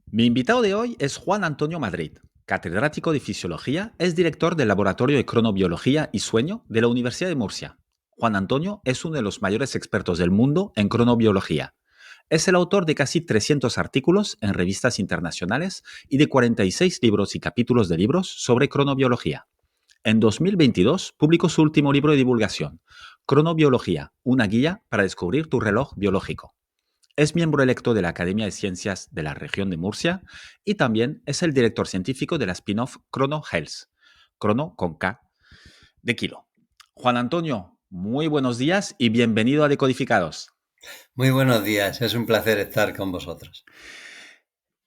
Mi invitado de hoy es Juan Antonio Madrid, catedrático de Fisiología, es director del Laboratorio de Cronobiología y Sueño de la Universidad de Murcia. Juan Antonio es uno de los mayores expertos del mundo en cronobiología. Es el autor de casi 300 artículos en revistas internacionales y de 46 libros y capítulos de libros sobre cronobiología. En 2022 publicó su último libro de divulgación, Cronobiología, una guía para descubrir tu reloj biológico. Es miembro electo de la Academia de Ciencias de la región de Murcia y también es el director científico de la spin-off Chrono Health, Chrono con K de kilo. Juan Antonio, muy buenos días y bienvenido a Decodificados. Muy buenos días, es un placer estar con vosotros.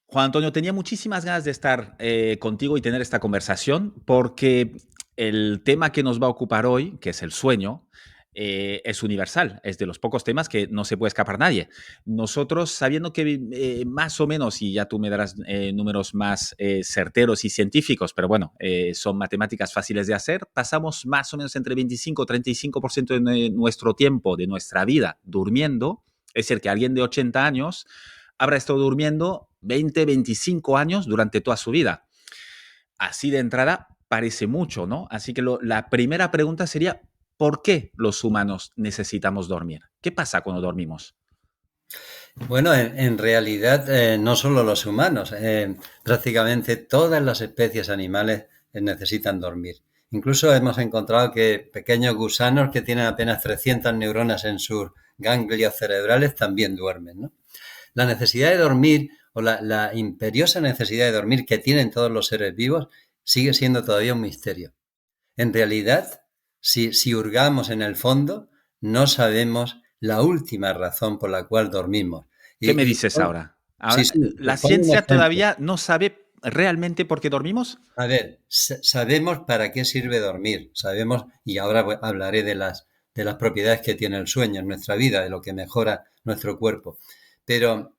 Juan Antonio, tenía muchísimas ganas de estar contigo y tener esta conversación porque el tema que nos va a ocupar hoy, que es el sueño, es universal, es de los pocos temas que no se puede escapar nadie. Nosotros, sabiendo que más o menos, y ya tú me darás números más certeros y científicos, pero bueno, son matemáticas fáciles de hacer, pasamos más o menos entre 25 y 35% de nuestro tiempo, de nuestra vida, durmiendo. Es decir, que alguien de 80 años habrá estado durmiendo 20, 25 años durante toda su vida. Así de entrada parece mucho, ¿no? Así que la primera pregunta sería, ¿por qué los humanos necesitamos dormir? ¿Qué pasa cuando dormimos? Bueno, en realidad no solo los humanos, prácticamente todas las especies animales necesitan dormir. Incluso hemos encontrado que pequeños gusanos que tienen apenas 300 neuronas en sus ganglios cerebrales también duermen, ¿no? La necesidad de dormir o la imperiosa necesidad de dormir que tienen todos los seres vivos sigue siendo todavía un misterio. En realidad, si hurgamos en el fondo, no sabemos la última razón por la cual dormimos. ¿Qué me Y, y dices ahora? sí, Ahora, sí, te ¿la pongo un ciencia ejemplo. todavía no sabe realmente por qué dormimos? A ver, sabemos para qué sirve dormir, sabemos, y ahora hablaré de las propiedades que tiene el sueño en nuestra vida, de lo que mejora nuestro cuerpo. Pero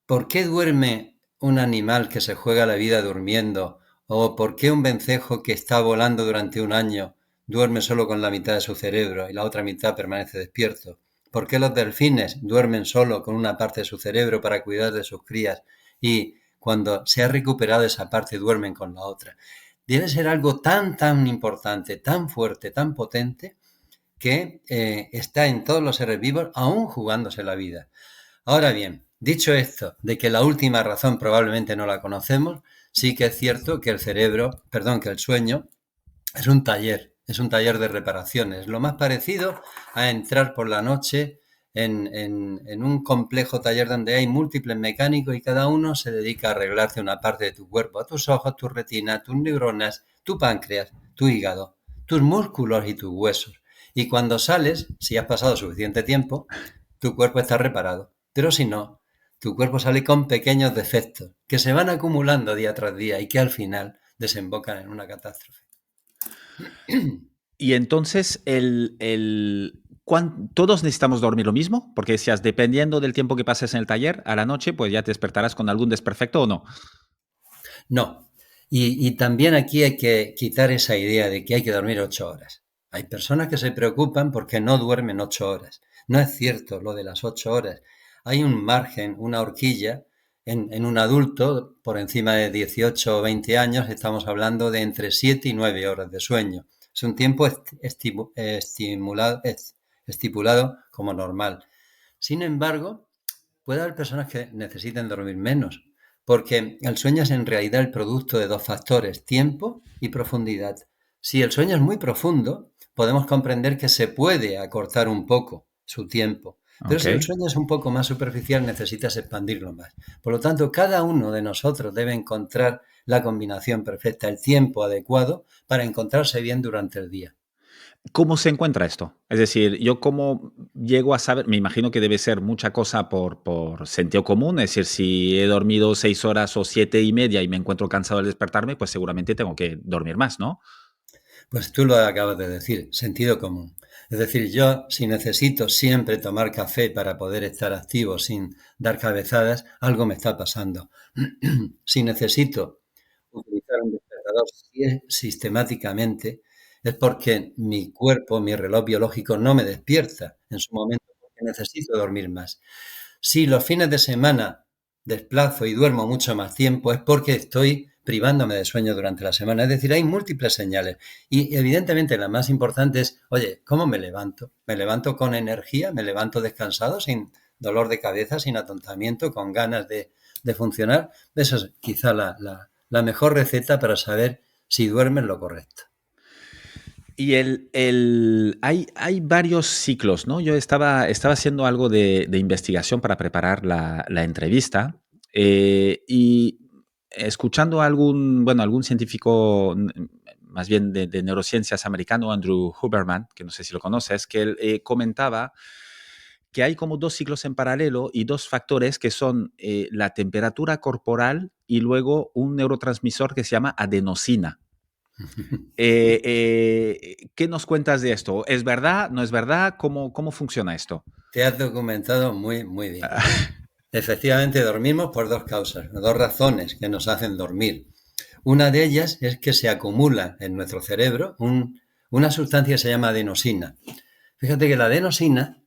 ¿por qué duerme un animal que se juega la vida durmiendo? ¿O por qué un vencejo que está volando durante un año duerme solo con la mitad de su cerebro y la otra mitad permanece despierto? ¿Por qué los delfines duermen solo con una parte de su cerebro para cuidar de sus crías y cuando se ha recuperado esa parte duermen con la otra? Debe ser algo tan importante, tan fuerte, tan potente que está en todos los seres vivos aún jugándose la vida. Ahora bien, dicho esto, de que la última razón probablemente no la conocemos, sí que es cierto que que el sueño es un taller de reparaciones, lo más parecido a entrar por la noche en un complejo taller donde hay múltiples mecánicos y cada uno se dedica a arreglarte una parte de tu cuerpo, a tus ojos, tu retina, tus neuronas, tu páncreas, tu hígado, tus músculos y tus huesos. Y cuando sales, si has pasado suficiente tiempo, tu cuerpo está reparado. Pero si no, tu cuerpo sale con pequeños defectos que se van acumulando día tras día y que al final desembocan en una catástrofe. Y entonces, ¿todos necesitamos dormir lo mismo? Porque decías, dependiendo del tiempo que pases en el taller, a la noche, pues ya te despertarás con algún desperfecto o no. No. Y también aquí hay que quitar esa idea de que hay que dormir 8 horas. Hay personas que se preocupan porque no duermen 8 horas. No es cierto lo de las 8 horas. Hay un margen, una horquilla en un adulto por encima de 18 o 20 años. Estamos hablando de entre 7 y 9 horas de sueño. Es un tiempo estipulado como normal. Sin embargo, puede haber personas que necesiten dormir menos, porque el sueño es en realidad el producto de dos factores, tiempo y profundidad. Si el sueño es muy profundo, podemos comprender que se puede acortar un poco su tiempo. Pero Ok. si el sueño es un poco más superficial, necesitas expandirlo más. Por lo tanto, cada uno de nosotros debe encontrar la combinación perfecta, el tiempo adecuado para encontrarse bien durante el día. ¿Cómo se encuentra esto? Es decir, yo cómo llego a saber, me imagino que debe ser mucha cosa por sentido común, es decir, si he dormido 6 horas o 7:30 y me encuentro cansado al despertarme, pues seguramente tengo que dormir más, ¿no? Pues tú lo acabas de decir, sentido común. Es decir, yo si necesito siempre tomar café para poder estar activo sin dar cabezadas, algo me está pasando. Si necesito utilizar un despertador sistemáticamente, es porque mi cuerpo, mi reloj biológico no me despierta en su momento porque necesito dormir más. Si los fines de semana desplazo y duermo mucho más tiempo es porque estoy privándome de sueño durante la semana. Es decir, hay múltiples señales. Y evidentemente la más importante es, oye, ¿cómo me levanto? ¿Me levanto con energía? ¿Me levanto descansado, sin dolor de cabeza, sin atontamiento, con ganas de funcionar? Esa es quizá la mejor receta para saber si duermes lo correcto. Y hay varios ciclos, ¿no? Yo estaba haciendo algo de investigación para preparar la entrevista, y escuchando algún científico, más bien de neurociencias americano, Andrew Huberman, que no sé si lo conoces, que él comentaba que hay como dos ciclos en paralelo y dos factores que son la temperatura corporal y luego un neurotransmisor que se llama adenosina. ¿Qué nos cuentas de esto? ¿Es verdad? ¿No es verdad? ¿Cómo funciona esto? Te has documentado muy, muy bien. Efectivamente, dormimos por dos causas, dos razones que nos hacen dormir. Una de ellas es que se acumula en nuestro cerebro una sustancia que se llama adenosina. Fíjate que la adenosina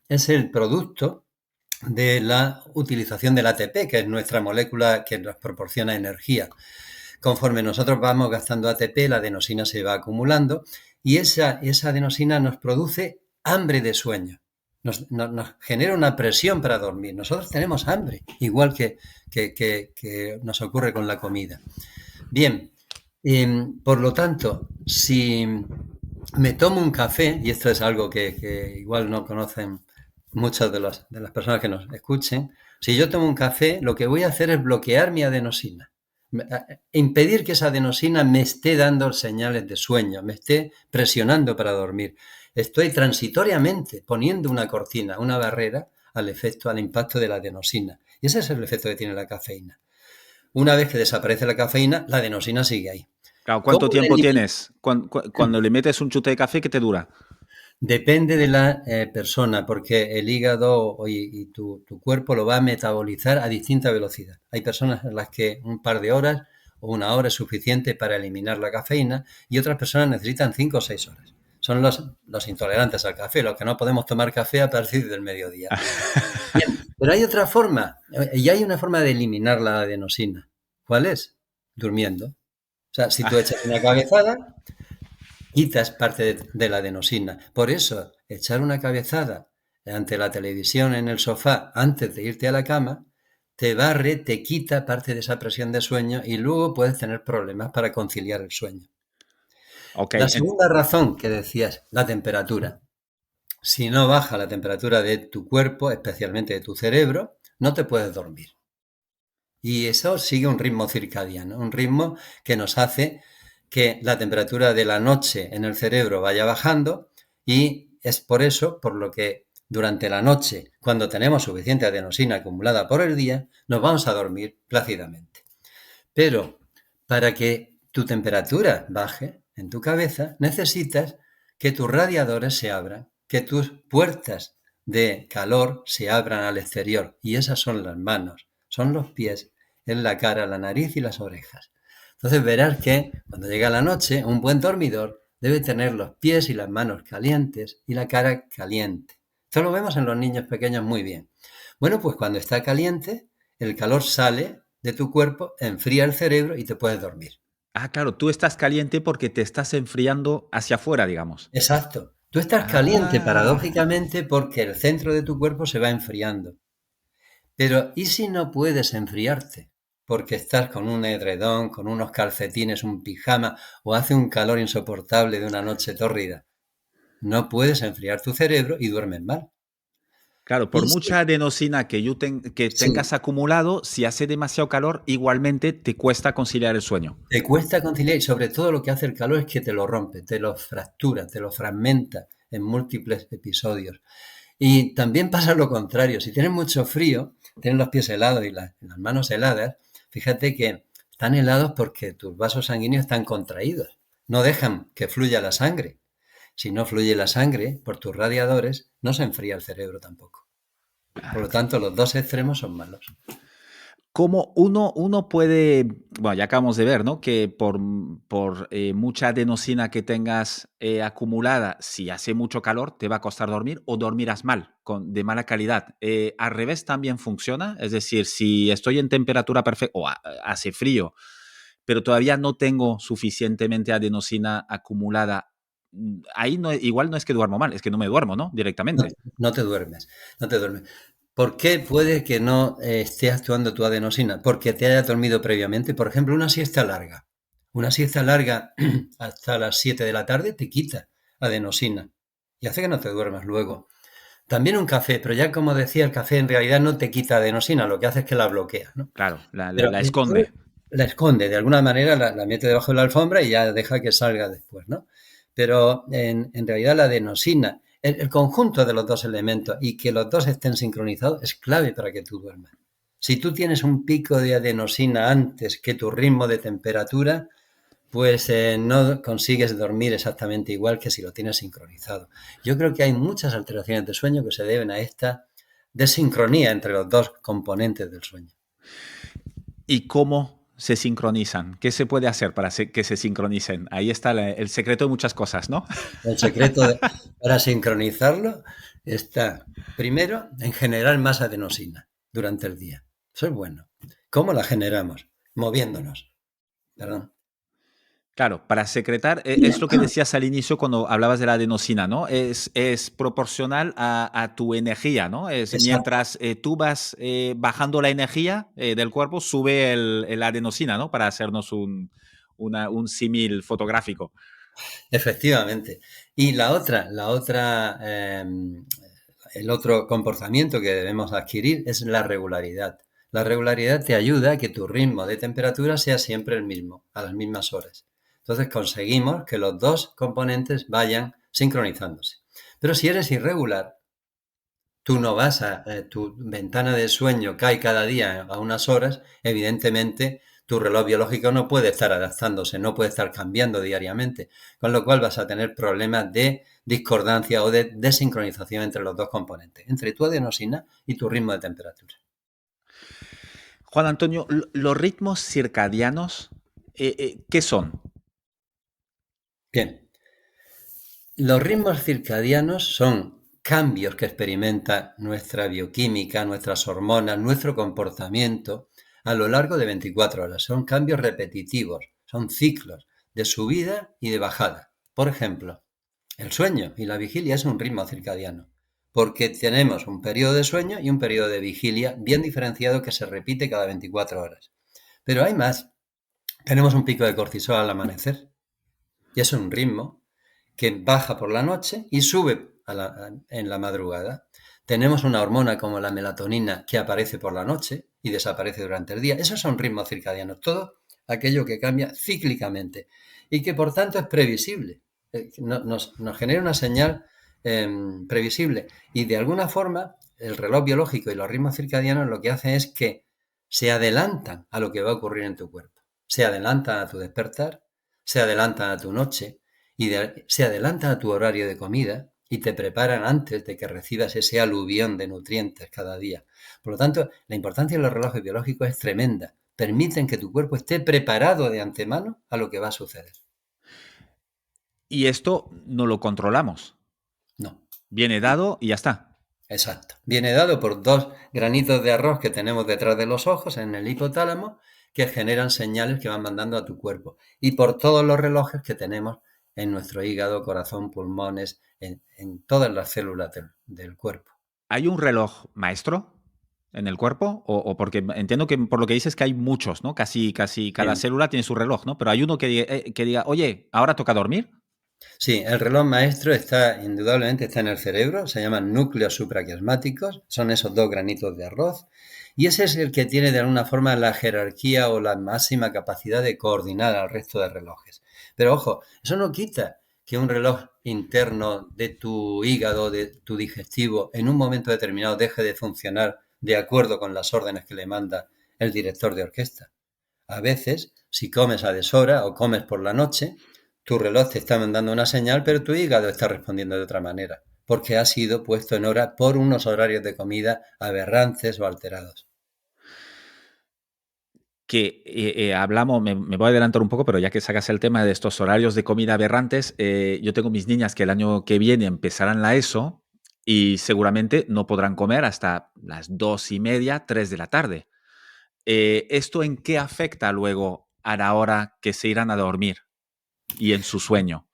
es el producto de la utilización del ATP, que es nuestra molécula que nos proporciona energía. Conforme nosotros vamos gastando ATP, la adenosina se va acumulando y esa adenosina nos produce hambre de sueño. Nos genera una presión para dormir. Nosotros tenemos hambre, igual que nos ocurre con la comida. Bien, por lo tanto, si me tomo un café, y esto es algo que igual no conocen muchas de las personas que nos escuchen, si yo tomo un café, lo que voy a hacer es bloquear mi adenosina, impedir que esa adenosina me esté dando señales de sueño, me esté presionando para dormir. Estoy transitoriamente poniendo una cortina, una barrera al impacto de la adenosina. Y ese es el efecto que tiene la cafeína. Una vez que desaparece la cafeína, la adenosina sigue ahí. Claro, ¿cuánto tiempo tienes? Cuando le metes un chute de café, ¿qué te dura? Depende de la persona, porque el hígado y tu cuerpo lo va a metabolizar a distinta velocidad. Hay personas en las que un par de horas o una hora es suficiente para eliminar la cafeína y otras personas necesitan 5 o 6 horas. Son los intolerantes al café, los que no podemos tomar café a partir del mediodía. Bien, pero hay otra forma, y hay una forma de eliminar la adenosina. ¿Cuál es? Durmiendo. O sea, si tú echas una cabezada, quitas parte de la adenosina. Por eso, echar una cabezada ante la televisión en el sofá antes de irte a la cama, te barre, te quita parte de esa presión de sueño y luego puedes tener problemas para conciliar el sueño. La Ok. segunda razón que decías, la temperatura. Si no baja la temperatura de tu cuerpo, especialmente de tu cerebro, no te puedes dormir. Y eso sigue un ritmo circadiano, un ritmo que nos hace que la temperatura de la noche en el cerebro vaya bajando y es por eso por lo que durante la noche, cuando tenemos suficiente adenosina acumulada por el día, nos vamos a dormir plácidamente. Pero para que tu temperatura baje en tu cabeza, necesitas que tus radiadores se abran, que tus puertas de calor se abran al exterior. Y esas son las manos, son los pies, es la cara, la nariz y las orejas. Entonces verás que cuando llega la noche, un buen dormidor debe tener los pies y las manos calientes y la cara caliente. Esto lo vemos en los niños pequeños muy bien. Bueno, pues cuando está caliente, el calor sale de tu cuerpo, enfría el cerebro y te puedes dormir. Claro, tú estás caliente porque te estás enfriando hacia afuera, digamos. Exacto. Tú estás caliente Ah, paradójicamente porque el centro de tu cuerpo se va enfriando. Pero ¿y si no puedes enfriarte? Porque estás con un edredón, con unos calcetines, un pijama o hace un calor insoportable de una noche tórrida. No puedes enfriar tu cerebro y duermes mal. claro, por Y si, mucha adenosina que sí, tengas acumulado, si hace demasiado calor, igualmente te cuesta conciliar el sueño. te cuesta conciliar y sobre todo lo que hace el calor es que te lo rompe, te lo fractura, te lo fragmenta en múltiples episodios. Y también pasa lo contrario, si tienes mucho frío, tienes los pies helados y las manos heladas, fíjate que están helados porque tus vasos sanguíneos están contraídos, no dejan que fluya la sangre. Si no fluye la sangre por tus radiadores, no se enfría el cerebro tampoco. Por lo tanto, los dos extremos son malos. ¿Cómo uno puede, bueno, ya acabamos de ver, ¿no? Que por mucha adenosina que tengas acumulada, si hace mucho calor, te va a costar dormir o dormirás mal, de mala calidad. Al revés también funciona, es decir, si estoy en temperatura perfecta o hace frío, pero todavía no tengo suficientemente adenosina acumulada, ahí no, igual no es que duermo mal, es que no me duermo, ¿no? No, Directamente. no te duermes, no te duermes. ¿Por qué puede que no esté actuando tu adenosina? Porque te hayas dormido previamente. Por ejemplo, una siesta larga. Una siesta larga hasta las 7 de la tarde te quita adenosina y hace que no te duermas luego. También un café, pero ya como decía, el café en realidad no te quita adenosina, lo que hace es que la bloquea, ¿no? Claro, la, la- Pero la esconde. la esconde, de alguna manera la mete debajo de la alfombra y ya deja que salga después, ¿no? Pero en realidad la adenosina, el conjunto de los dos elementos y que los dos estén sincronizados es clave para que tú duermas. Si tú tienes un pico de adenosina antes que tu ritmo de temperatura, pues no consigues dormir exactamente igual que si lo tienes sincronizado. Yo creo que hay muchas alteraciones de sueño que se deben a esta desincronía entre los dos componentes del sueño. ¿Y cómo se sincronizan? ¿Qué se puede hacer para que se sincronicen? Ahí está el secreto de muchas cosas, ¿no? El secreto para sincronizarlo está, primero, en generar más adenosina durante el día. Eso es bueno. ¿Cómo la generamos? Moviéndonos. Perdón. Claro, para secretar, es lo que decías al inicio cuando hablabas de la adenosina, ¿no? Es proporcional a tu energía, ¿no? Es Exacto. mientras tú vas bajando la energía del cuerpo, sube el adenosina, ¿no? Para hacernos un símil fotográfico. Efectivamente. Y el otro comportamiento que debemos adquirir es la regularidad. La regularidad te ayuda a que tu ritmo de temperatura sea siempre el mismo, a las mismas horas. Entonces conseguimos que los dos componentes vayan sincronizándose. Pero si eres irregular, tú no vas tu ventana de sueño cae cada día a unas horas, evidentemente tu reloj biológico no puede estar adaptándose, no puede estar cambiando diariamente, con lo cual vas a tener problemas de discordancia o de desincronización entre los dos componentes, entre tu adenosina y tu ritmo de temperatura. Juan Antonio, los ritmos circadianos, ¿qué son? Bien, los ritmos circadianos son cambios que experimenta nuestra bioquímica, nuestras hormonas, nuestro comportamiento a lo largo de 24 horas. Son cambios repetitivos, son ciclos de subida y de bajada. Por ejemplo, el sueño y la vigilia es un ritmo circadiano, porque tenemos un periodo de sueño y un periodo de vigilia bien diferenciado que se repite cada 24 horas. Pero hay más. Tenemos un pico de cortisol al amanecer y es un ritmo que baja por la noche y sube en la madrugada. Tenemos una hormona como la melatonina que aparece por la noche y desaparece durante el día. Esos son ritmos circadianos, todo aquello que cambia cíclicamente y que por tanto es previsible. Nos genera una señal previsible y de alguna forma el reloj biológico y los ritmos circadianos lo que hacen es que se adelantan a lo que va a ocurrir en tu cuerpo. Se adelantan a tu despertar, se adelantan a tu noche y se adelantan a tu horario de comida y te preparan antes de que recibas ese aluvión de nutrientes cada día. Por lo tanto, la importancia de los relojes biológicos es tremenda. Permiten que tu cuerpo esté preparado de antemano a lo que va a suceder. Y esto no lo controlamos. No, Viene dado y ya está. exacto. Viene dado por dos granitos de arroz que tenemos detrás de los ojos en el hipotálamo que generan señales que van mandando a tu cuerpo y por todos los relojes que tenemos en nuestro hígado, corazón, pulmones, en todas las células del cuerpo. ¿Hay un reloj maestro en el cuerpo? O porque entiendo que por lo que dices que hay muchos, ¿no? Casi cada Bien. célula tiene su reloj, ¿no? Pero hay uno que diga, oye, ¿ahora toca dormir? Sí, el reloj maestro está, indudablemente, está en el cerebro, se llaman núcleos supraquiasmáticos, son esos dos granitos de arroz, y ese es el que tiene de alguna forma la jerarquía o la máxima capacidad de coordinar al resto de relojes. Pero ojo, eso no quita que un reloj interno de tu hígado, de tu digestivo, en un momento determinado deje de funcionar de acuerdo con las órdenes que le manda el director de orquesta. A veces, si comes a deshora o comes por la noche, tu reloj te está mandando una señal, pero tu hígado está respondiendo de otra manera, porque ha sido puesto en hora por unos horarios de comida aberrantes o alterados. que hablamos, me voy a adelantar un poco, pero ya que sacas el tema de estos horarios de comida aberrantes, yo tengo mis niñas que el año que viene empezarán la ESO y seguramente no podrán comer hasta las 2:30, 3 de la tarde. ¿Esto en qué afecta luego a la hora que se irán a dormir y en su sueño?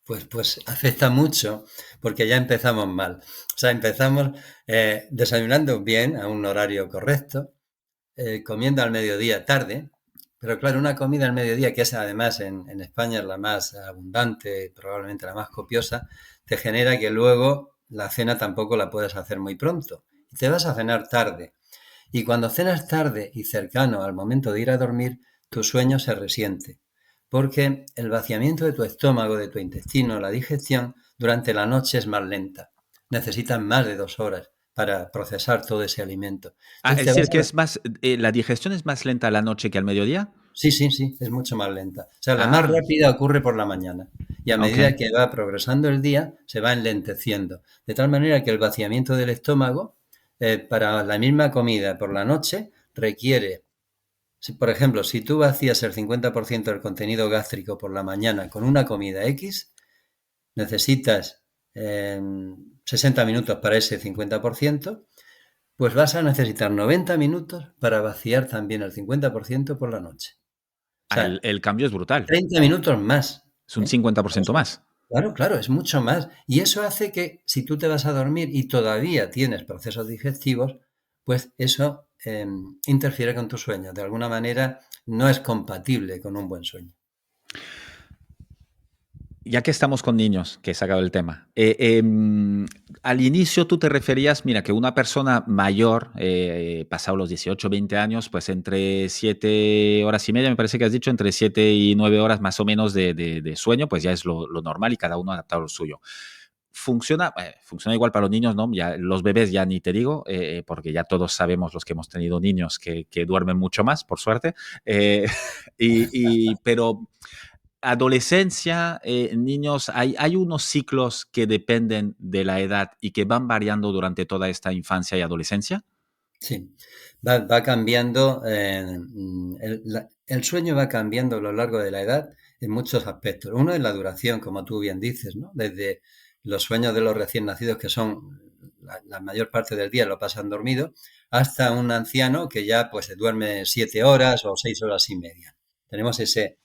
Pues afecta mucho porque ya empezamos mal. O sea, empezamos desayunando bien a un horario correcto, comiendo al mediodía tarde, pero claro, una comida al mediodía, que es además en España es la más abundante, probablemente la más copiosa, te genera que luego la cena tampoco la puedes hacer muy pronto. Y te vas a cenar tarde. Y cuando cenas tarde y cercano al momento de ir a dormir, tu sueño se resiente. Porque el vaciamiento de tu estómago, de tu intestino, la digestión, durante la noche es más lenta. Necesitas más de 2 horas para procesar todo ese alimento. Ah, Entonces es te vas decir, que a... es más, la digestión es más lenta a la noche que al mediodía. Sí, sí, sí, es mucho más lenta. O sea, la más Ah, rápida ocurre por la mañana y a ok. medida que va progresando el día se va enlenteciendo. De tal manera que el vaciamiento del estómago para la misma comida por la noche requiere, por ejemplo, si tú vacías el 50% del contenido gástrico por la mañana con una comida X, necesitas 60 minutos para ese 50%, pues vas a necesitar 90 minutos para vaciar también el 50% por la noche. O Ah, sea, el cambio es brutal. 30 minutos más. Es un 50% más. Claro, claro, es mucho más. Y eso hace que si tú te vas a dormir y todavía tienes procesos digestivos, pues eso interfiere con tu sueño. De alguna manera no es compatible con un buen sueño. Ya que estamos con niños, que he sacado el tema, al inicio tú te referías, mira, que una persona mayor, pasado los 18, 20 años, pues entre 7 horas y media, me parece que has dicho, entre 7 y 9 horas más o menos de sueño, pues ya es lo normal y cada uno adaptado a lo suyo. Funciona igual para los niños, ¿no? Ya, los bebés ya ni te digo, porque ya todos sabemos los que hemos tenido niños que duermen mucho más, por suerte. Eh, pero adolescencia, niños, hay unos ciclos que dependen de la edad y que van variando durante toda esta infancia y adolescencia. Sí, va cambiando, el sueño va cambiando a lo largo de la edad en muchos aspectos. Uno es la duración, como tú bien dices, ¿no? Desde los sueños de los recién nacidos, que son la mayor parte del día lo pasan dormido, hasta un anciano que ya pues se duerme 7 horas o 6 horas y media. Tenemos ese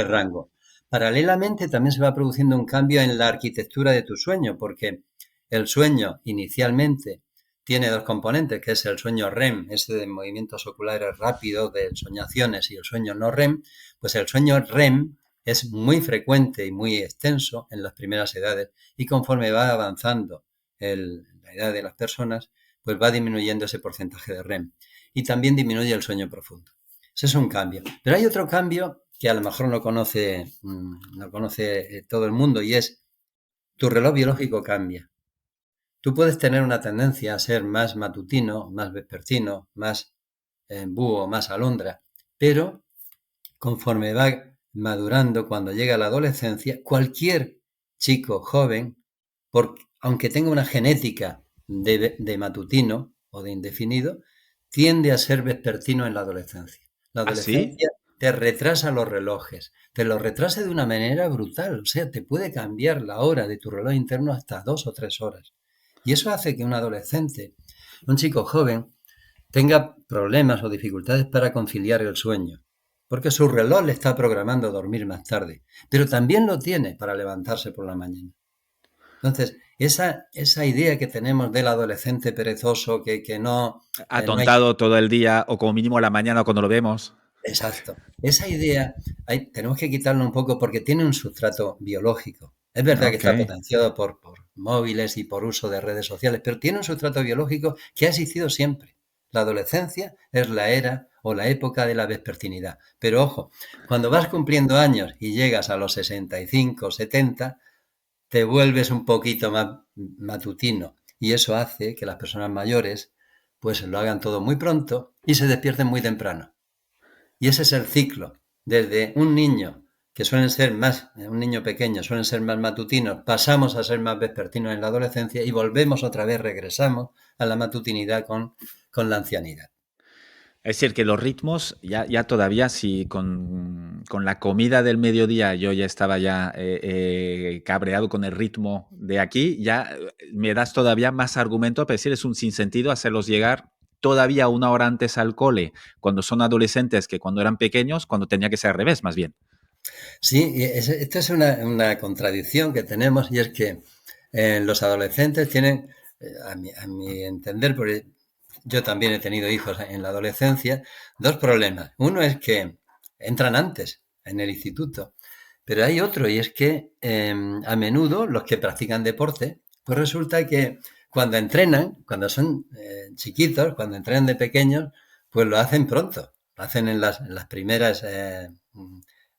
rango. Paralelamente también se va produciendo un cambio en la arquitectura de tu sueño, porque el sueño inicialmente tiene dos componentes, que es el sueño REM, ese de movimientos oculares rápidos, de ensoñaciones, y el sueño no REM. Pues el sueño REM es muy frecuente y muy extenso en las primeras edades y conforme va avanzando la edad de las personas, pues va disminuyendo ese porcentaje de REM y también disminuye el sueño profundo. Ese es un cambio. Pero hay otro cambio que a lo mejor no conoce todo el mundo y es tu reloj biológico cambia. Tú puedes tener una tendencia a ser más matutino, más vespertino, más búho, más alondra, pero conforme va madurando, cuando llega la adolescencia, cualquier chico joven, aunque tenga una genética de matutino o de indefinido, tiende a ser vespertino en la adolescencia. La ¿Ah, sí? adolescencia te retrasa los relojes, te los retrasa de una manera brutal, o sea, te puede cambiar la hora de tu reloj interno hasta 2 o 3 horas. Y eso hace que un adolescente, un chico joven, tenga problemas o dificultades para conciliar el sueño, porque su reloj le está programando dormir más tarde, pero también lo tiene para levantarse por la mañana. Entonces, esa idea que tenemos del adolescente perezoso no hay... Atontado todo el día o como mínimo a la mañana cuando lo vemos. Exacto. Esa idea tenemos que quitarla un poco porque tiene un sustrato biológico. Es verdad que Ok. está potenciado por móviles y por uso de redes sociales, pero tiene un sustrato biológico que ha existido siempre. La adolescencia es la era o la época de la vespertinidad. Pero ojo, cuando vas cumpliendo años y llegas a los 65, 70, te vuelves un poquito más matutino y eso hace que las personas mayores pues lo hagan todo muy pronto y se despierten muy temprano. Y ese es el ciclo. Desde un niño, que suelen ser más, un niño pequeño, suelen ser más matutinos, pasamos a ser más vespertinos en la adolescencia y volvemos otra vez, regresamos a la matutinidad con la ancianidad. Es decir, que los ritmos, ya todavía, si con la comida del mediodía yo ya estaba ya cabreado con el ritmo de aquí, ya me das todavía más argumento para decir es un sinsentido hacerlos llegar todavía una hora antes al cole, cuando son adolescentes, que cuando eran pequeños, cuando tenía que ser al revés, más bien. Sí, y esta es una contradicción que tenemos y es que los adolescentes tienen, a mi entender, porque yo también he tenido hijos en la adolescencia, dos problemas. Uno es que entran antes en el instituto, pero hay otro y es que a menudo los que practican deporte, pues resulta que cuando entrenan, cuando son chiquitos, cuando entrenan de pequeños, pues lo hacen pronto, lo hacen en las primeras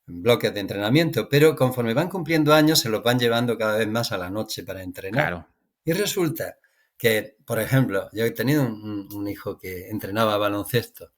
bloques de entrenamiento, pero conforme van cumpliendo años se los van llevando cada vez más a la noche para entrenar. Claro, Y resulta que, por ejemplo, yo he tenido un hijo que entrenaba baloncesto,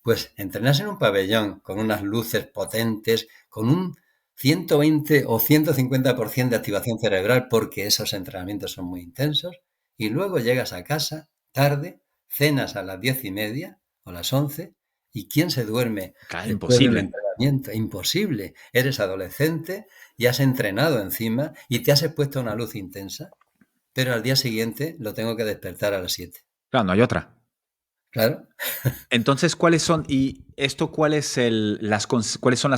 pues entrenarse en un pabellón con unas luces potentes, con un 120 o 150% de activación cerebral, porque esos entrenamientos son muy intensos, y luego llegas a casa tarde, cenas a las 10:30 o las 11, ¿y quién se duerme claro, después de un imposible. entrenamiento? Imposible. Eres adolescente y has entrenado encima y te has expuesto a una luz intensa, pero al día siguiente lo tengo que despertar a las 7. Claro, no hay otra. Claro. Entonces, ¿cuáles son las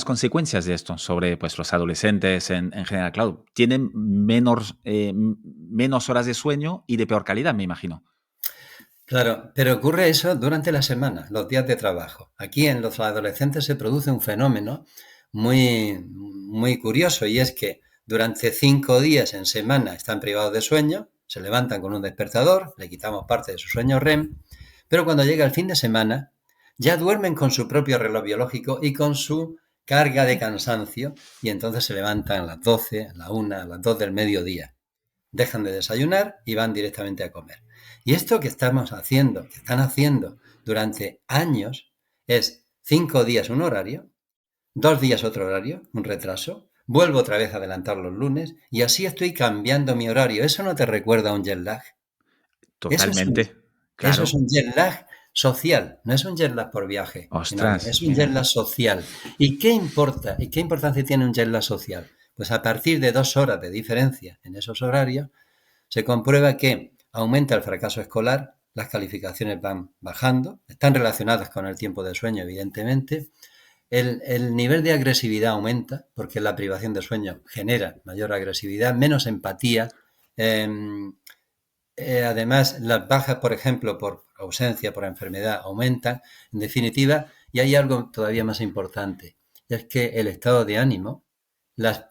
consecuencias de esto sobre pues, los adolescentes en general? Claro, tienen menos horas de sueño y de peor calidad, me imagino. Claro, pero ocurre eso durante la semana, los días de trabajo. Aquí en los adolescentes se produce un fenómeno muy, muy curioso y es que durante 5 días en semana están privados de sueño, se levantan con un despertador, le quitamos parte de su sueño REM, pero cuando llega el fin de semana ya duermen con su propio reloj biológico y con su carga de cansancio y entonces se levantan a las 12, a la 1, a las 2 del mediodía, dejan de desayunar y van directamente a comer. Y esto que estamos haciendo, que están haciendo durante años, es 5 días un horario, 2 días otro horario, un retraso, vuelvo otra vez a adelantar los lunes y así estoy cambiando mi horario. ¿Eso no te recuerda a un jet lag? Eso es un, Totalmente, eso es claro. un jet lag social, no es un jet lag por viaje, sino Ostras, es un jet mira. lag social. ¿Y qué importa? ¿Y qué importancia tiene un jet lag social? Pues a partir de 2 horas de diferencia en esos horarios, se comprueba que aumenta el fracaso escolar, las calificaciones van bajando, están relacionadas con el tiempo de sueño, evidentemente. El nivel de agresividad aumenta porque la privación de sueño genera mayor agresividad, menos empatía. eh, Además, las bajas, por ejemplo, por ausencia, por enfermedad, aumentan. En definitiva, y hay algo todavía más importante, y es que el estado de ánimo, las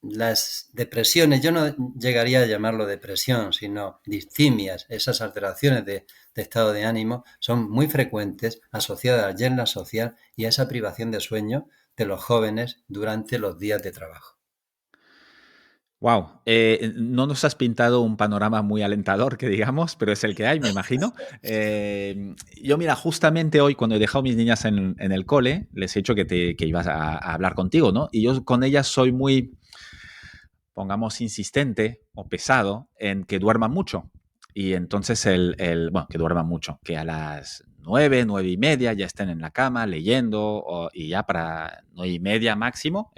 las depresiones, yo no llegaría a llamarlo depresión, sino distimias, esas alteraciones de estado de ánimo son muy frecuentes asociadas al jet lag social y a esa privación de sueño de los jóvenes durante los días de trabajo. Wow, no nos has pintado un panorama muy alentador, que digamos, pero es el que hay, me imagino. Yo, mira, justamente hoy, cuando he dejado a mis niñas en el cole, les he dicho que ibas a hablar contigo, ¿no? Y yo con ellas soy muy, pongamos, insistente o pesado en que duerman mucho. Y entonces, bueno, que duerman mucho, que a las 9, 9:30 ya estén en la cama leyendo y ya para 9:30 máximo,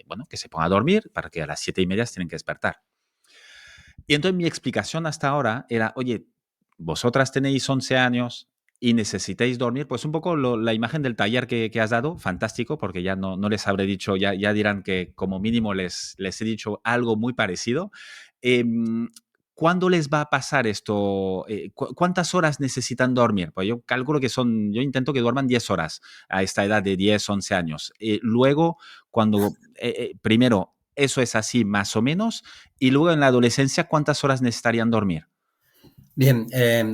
bueno, que se pongan a dormir para que a las 7:30 tienen que despertar. Y entonces mi explicación hasta ahora era, oye, vosotras tenéis 11 años y necesitáis dormir, pues un poco la imagen del taller que has dado, fantástico, porque ya no les habré dicho, ya dirán que como mínimo les he dicho algo muy parecido. Em, ¿Cuándo les va a pasar esto? ¿Cuántas horas necesitan dormir? Pues yo calculo yo intento que duerman 10 horas a esta edad de 10 11 años. Luego, primero, eso es así más o menos, y luego en la adolescencia, ¿cuántas horas necesitarían dormir? Bien,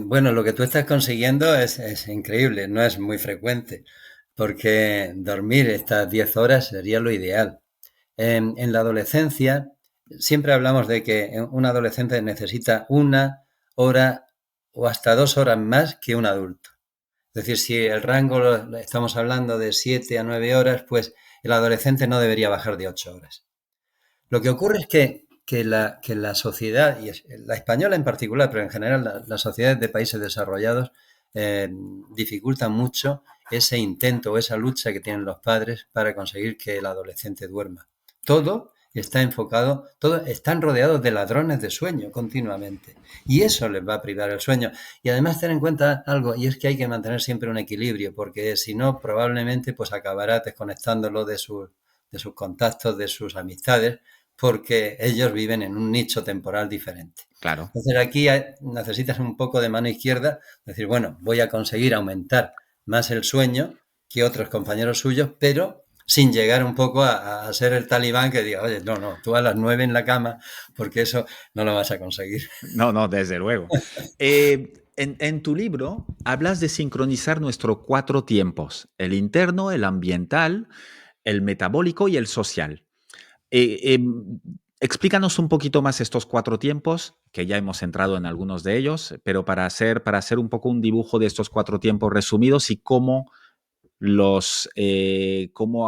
bueno, lo que tú estás consiguiendo es increíble, no es muy frecuente, porque dormir estas 10 horas sería lo ideal. En la adolescencia, siempre hablamos de que un adolescente necesita 1 hora o hasta 2 horas más que un adulto. Es decir, si el rango estamos hablando de 7 a 9 horas, pues el adolescente no debería bajar de 8 horas. Lo que ocurre es que la sociedad, y la española en particular, pero en general las sociedades de países desarrollados, dificulta mucho ese intento o esa lucha que tienen los padres para conseguir que el adolescente duerma. Todo está enfocado, todos están rodeados de ladrones de sueño continuamente. Y eso les va a privar el sueño. Y además ten en cuenta algo, y es que hay que mantener siempre un equilibrio, porque si no, probablemente pues acabará desconectándolo de sus contactos, de sus amistades, porque ellos viven en un nicho temporal diferente. Claro. Entonces aquí necesitas un poco de mano izquierda, decir, bueno, voy a conseguir aumentar más el sueño que otros compañeros suyos, pero sin llegar un poco a ser el talibán que diga, oye, no, tú a las 9 en la cama, porque eso no lo vas a conseguir. No, no, desde luego. En tu libro hablas de sincronizar nuestros 4 tiempos, el interno, el ambiental, el metabólico y el social. Explícanos un poquito más estos 4 tiempos, que ya hemos entrado en algunos de ellos, pero para hacer un poco un dibujo de estos 4 tiempos resumidos y cómo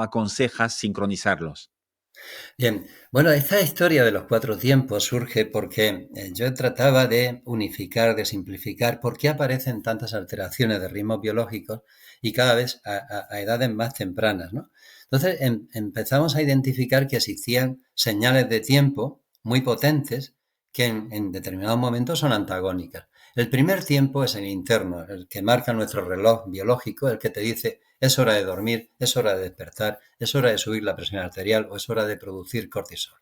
aconsejas sincronizarlos. Bien, bueno, esta historia de los 4 tiempos surge porque yo trataba de unificar, de simplificar por qué aparecen tantas alteraciones de ritmos biológicos y cada vez a edades más tempranas, ¿no? Entonces empezamos a identificar que existían señales de tiempo muy potentes que en determinados momentos son antagónicas. El primer tiempo es el interno, el que marca nuestro reloj biológico, el que te dice es hora de dormir, es hora de despertar, es hora de subir la presión arterial o es hora de producir cortisol.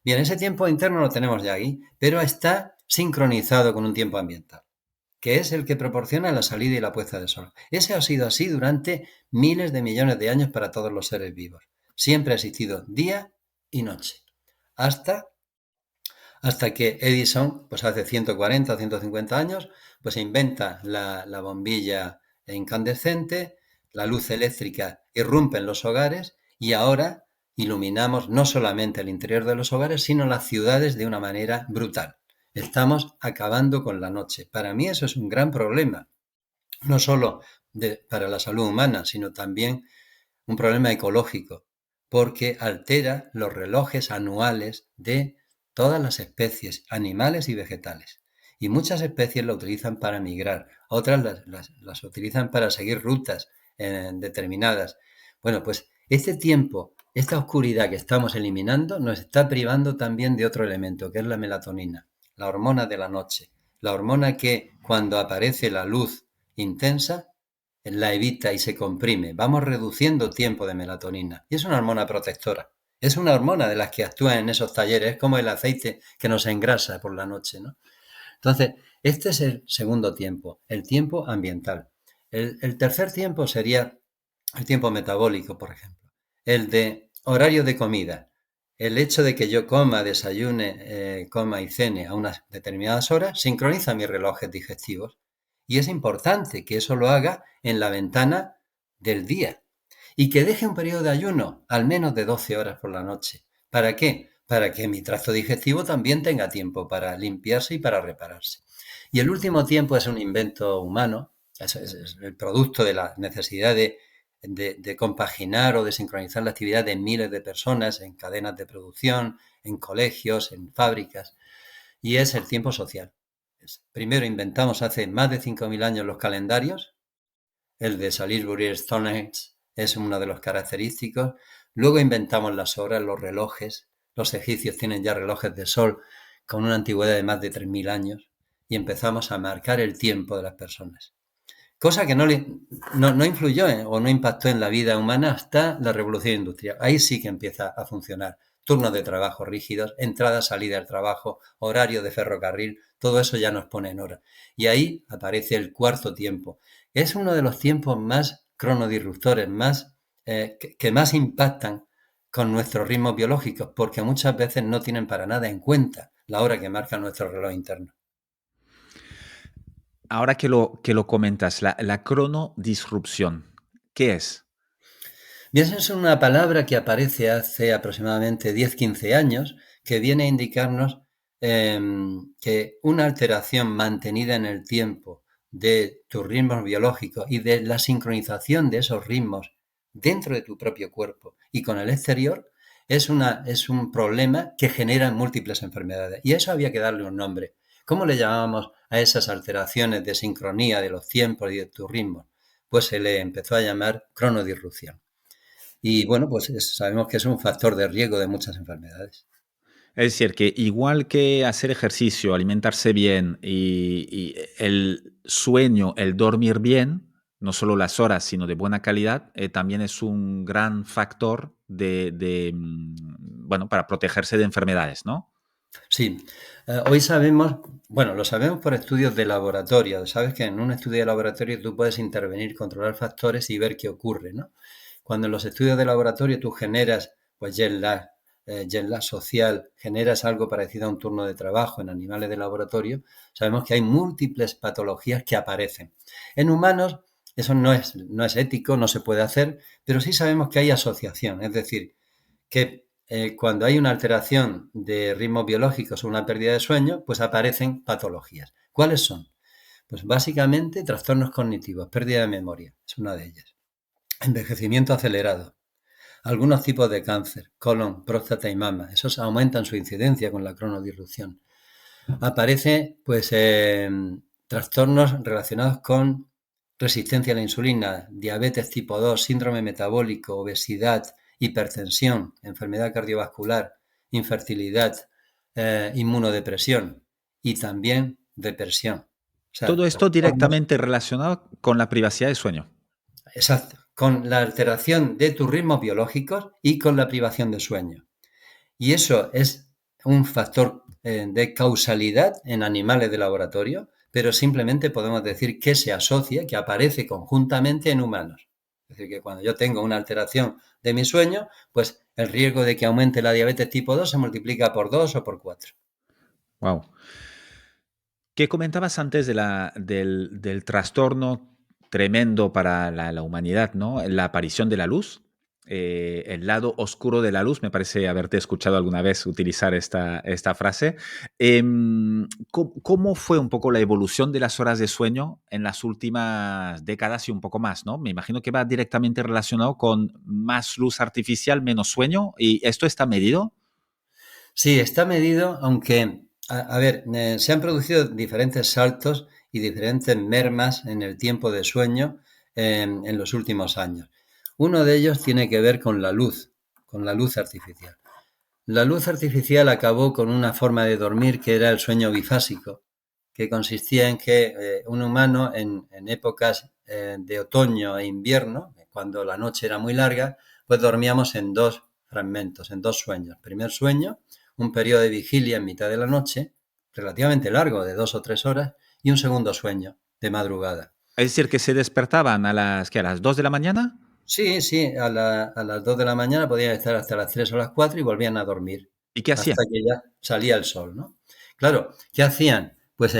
Bien, ese tiempo interno lo tenemos ya aquí, pero está sincronizado con un tiempo ambiental, que es el que proporciona la salida y la puesta de sol. Ese ha sido así durante miles de millones de años para todos los seres vivos. Siempre ha existido día y noche, hasta que Edison, pues hace 140 o 150 años, pues inventa la bombilla incandescente, la luz eléctrica irrumpe en los hogares y ahora iluminamos no solamente el interior de los hogares, sino las ciudades de una manera brutal. Estamos acabando con la noche. Para mí eso es un gran problema, no solo para la salud humana, sino también un problema ecológico, porque altera los relojes anuales de todas las especies, animales y vegetales. Y muchas especies lo utilizan para migrar, otras las utilizan para seguir rutas determinadas. Bueno, pues este tiempo, esta oscuridad que estamos eliminando, nos está privando también de otro elemento, que es la melatonina, la hormona de la noche, la hormona que cuando aparece la luz intensa la evita y se comprime. Vamos reduciendo tiempo de melatonina. Y es una hormona protectora. Es una hormona de las que actúan en esos talleres, es como el aceite que nos engrasa por la noche, ¿no? Entonces, este es el segundo tiempo, el tiempo ambiental. El tercer tiempo sería el tiempo metabólico, por ejemplo. El de horario de comida. El hecho de que yo coma, desayune, coma y cene a unas determinadas horas sincroniza mis relojes digestivos. Y es importante que eso lo haga en la ventana del día y que deje un periodo de ayuno al menos de 12 horas por la noche. ¿Para qué? Para que mi tracto digestivo también tenga tiempo para limpiarse y para repararse. Y el último tiempo es un invento humano, es el producto de la necesidad de compaginar o de sincronizar la actividad de miles de personas en cadenas de producción, en colegios, en fábricas, y es el tiempo social. Primero inventamos hace más de 5.000 años los calendarios, el de Salisbury Stonehenge es uno de los característicos. Luego inventamos las horas, los relojes. Los egipcios tienen ya relojes de sol con una antigüedad de más de 3.000 años y empezamos a marcar el tiempo de las personas. Cosa que no influyó o no impactó en la vida humana hasta la revolución industrial. Ahí sí que empieza a funcionar. Turnos de trabajo rígidos, entrada, salida del trabajo, horario de ferrocarril, todo eso ya nos pone en hora. Y ahí aparece el cuarto tiempo. Es uno de los tiempos más cronodisruptores, que más impactan con nuestros ritmos biológicos, porque muchas veces no tienen para nada en cuenta la hora que marca nuestro reloj interno. Ahora que lo comentas, la cronodisrupción, ¿qué es? Bien, es una palabra que aparece hace aproximadamente 10-15 años, que viene a indicarnos que una alteración mantenida en el tiempo de tus ritmos biológicos y de la sincronización de esos ritmos dentro de tu propio cuerpo y con el exterior es un problema que genera múltiples enfermedades. Y a eso había que darle un nombre. ¿Cómo le llamamos a esas alteraciones de sincronía de los tiempos y de tus ritmos? Pues se le empezó a llamar cronodisrupción. Y bueno, pues sabemos que es un factor de riesgo de muchas enfermedades. Es decir, que igual que hacer ejercicio, alimentarse bien y el sueño, el dormir bien, no solo las horas, sino de buena calidad, también es un gran factor bueno, para protegerse de enfermedades, ¿no? Sí, hoy sabemos, bueno, lo sabemos por estudios de laboratorio. Sabes que en un estudio de laboratorio tú puedes intervenir, controlar factores y ver qué ocurre, ¿no? Cuando en los estudios de laboratorio tú generas, pues, jet lag social, generas algo parecido a un turno de trabajo en animales de laboratorio, sabemos que hay múltiples patologías que aparecen. En humanos eso no es ético, no se puede hacer, pero sí sabemos que hay asociación, es decir, que cuando hay una alteración de ritmos biológicos o una pérdida de sueño, pues aparecen patologías. ¿Cuáles son? Pues básicamente trastornos cognitivos, pérdida de memoria, es una de ellas. Envejecimiento acelerado, algunos tipos de cáncer, colon, próstata y mama, esos aumentan su incidencia con la cronodisrupción. Aparece, pues, trastornos relacionados con resistencia a la insulina, diabetes tipo 2, síndrome metabólico, obesidad, hipertensión, enfermedad cardiovascular, infertilidad, inmunodepresión y también depresión. O sea, Todo esto trastornos. directamente relacionado con la privacidad de sueño. Exacto, con la alteración de tus ritmos biológicos y con la privación de sueño. Y eso es un factor de causalidad en animales de laboratorio, pero simplemente podemos decir que se asocia, que aparece conjuntamente en humanos. Es decir, que cuando yo tengo una alteración de mi sueño, pues el riesgo de que aumente la diabetes tipo 2 se multiplica por 2 o por 4. Wow. ¿Qué comentabas antes del trastorno tremendo para la humanidad, ¿no? La aparición de la luz, el lado oscuro de la luz, me parece haberte escuchado alguna vez utilizar esta frase. ¿Cómo fue un poco la evolución de las horas de sueño en las últimas décadas y un poco más, ¿no? Me imagino que va directamente relacionado con más luz artificial, menos sueño, y esto está medido. Sí, está medido, aunque, a ver, se han producido diferentes saltos y diferentes mermas en el tiempo de sueño en los últimos años. Uno de ellos tiene que ver con la luz artificial. La luz artificial acabó con una forma de dormir que era el sueño bifásico, que consistía en que un humano en épocas de otoño e invierno, cuando la noche era muy larga, pues dormíamos en dos fragmentos, en dos sueños. Primer sueño, un periodo de vigilia en mitad de la noche, relativamente largo, de 2 o 3 horas, y un segundo sueño, de madrugada. Es decir, que se despertaban ¿a las 2 de la mañana? Sí, sí, a las 2 de la mañana podían estar hasta las 3 o las 4 y volvían a dormir, ¿Y qué hacían? hasta que ya salía el sol, ¿no? Claro, ¿qué hacían? Pues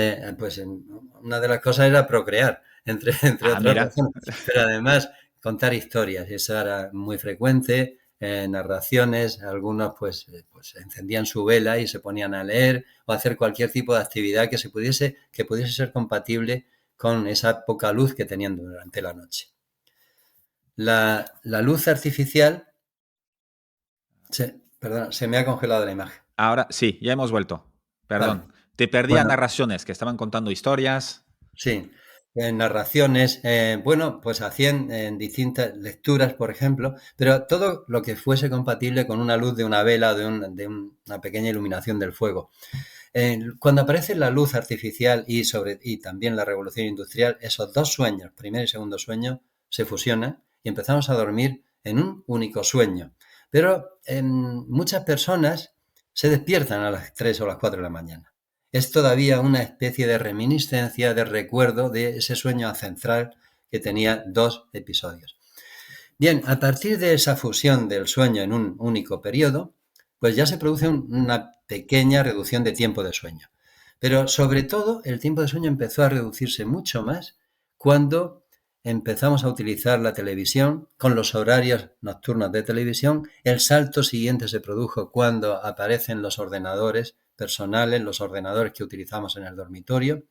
una de las cosas era procrear, entre Ah, otras mira. razones, pero además contar historias, y eso era muy frecuente, narraciones, algunos pues encendían su vela y se ponían a leer o a hacer cualquier tipo de actividad que pudiese ser compatible con esa poca luz que tenían durante la noche. La luz artificial, perdón, se me ha congelado la imagen. Ahora sí, ya hemos vuelto. Vale. Perdón. Te perdía Bueno, narraciones que estaban contando historias. sí. Narraciones, bueno, pues hacían distintas lecturas, por ejemplo, pero todo lo que fuese compatible con una luz de una vela o de una pequeña iluminación del fuego. Cuando aparece la luz artificial y también la revolución industrial, esos dos sueños, primer y segundo sueño, se fusionan y empezamos a dormir en un único sueño. Pero muchas personas se despiertan a las 3 o las 4 de la mañana. Es todavía una especie de reminiscencia, de recuerdo de ese sueño ancestral que tenía dos episodios. Bien, a partir de esa fusión del sueño en un único periodo, pues ya se produce una pequeña reducción de tiempo de sueño. Pero sobre todo el tiempo de sueño empezó a reducirse mucho más cuando empezamos a utilizar la televisión con los horarios nocturnos de televisión. El salto siguiente se produjo cuando aparecen los ordenadores personales, los ordenadores que utilizamos en el dormitorio,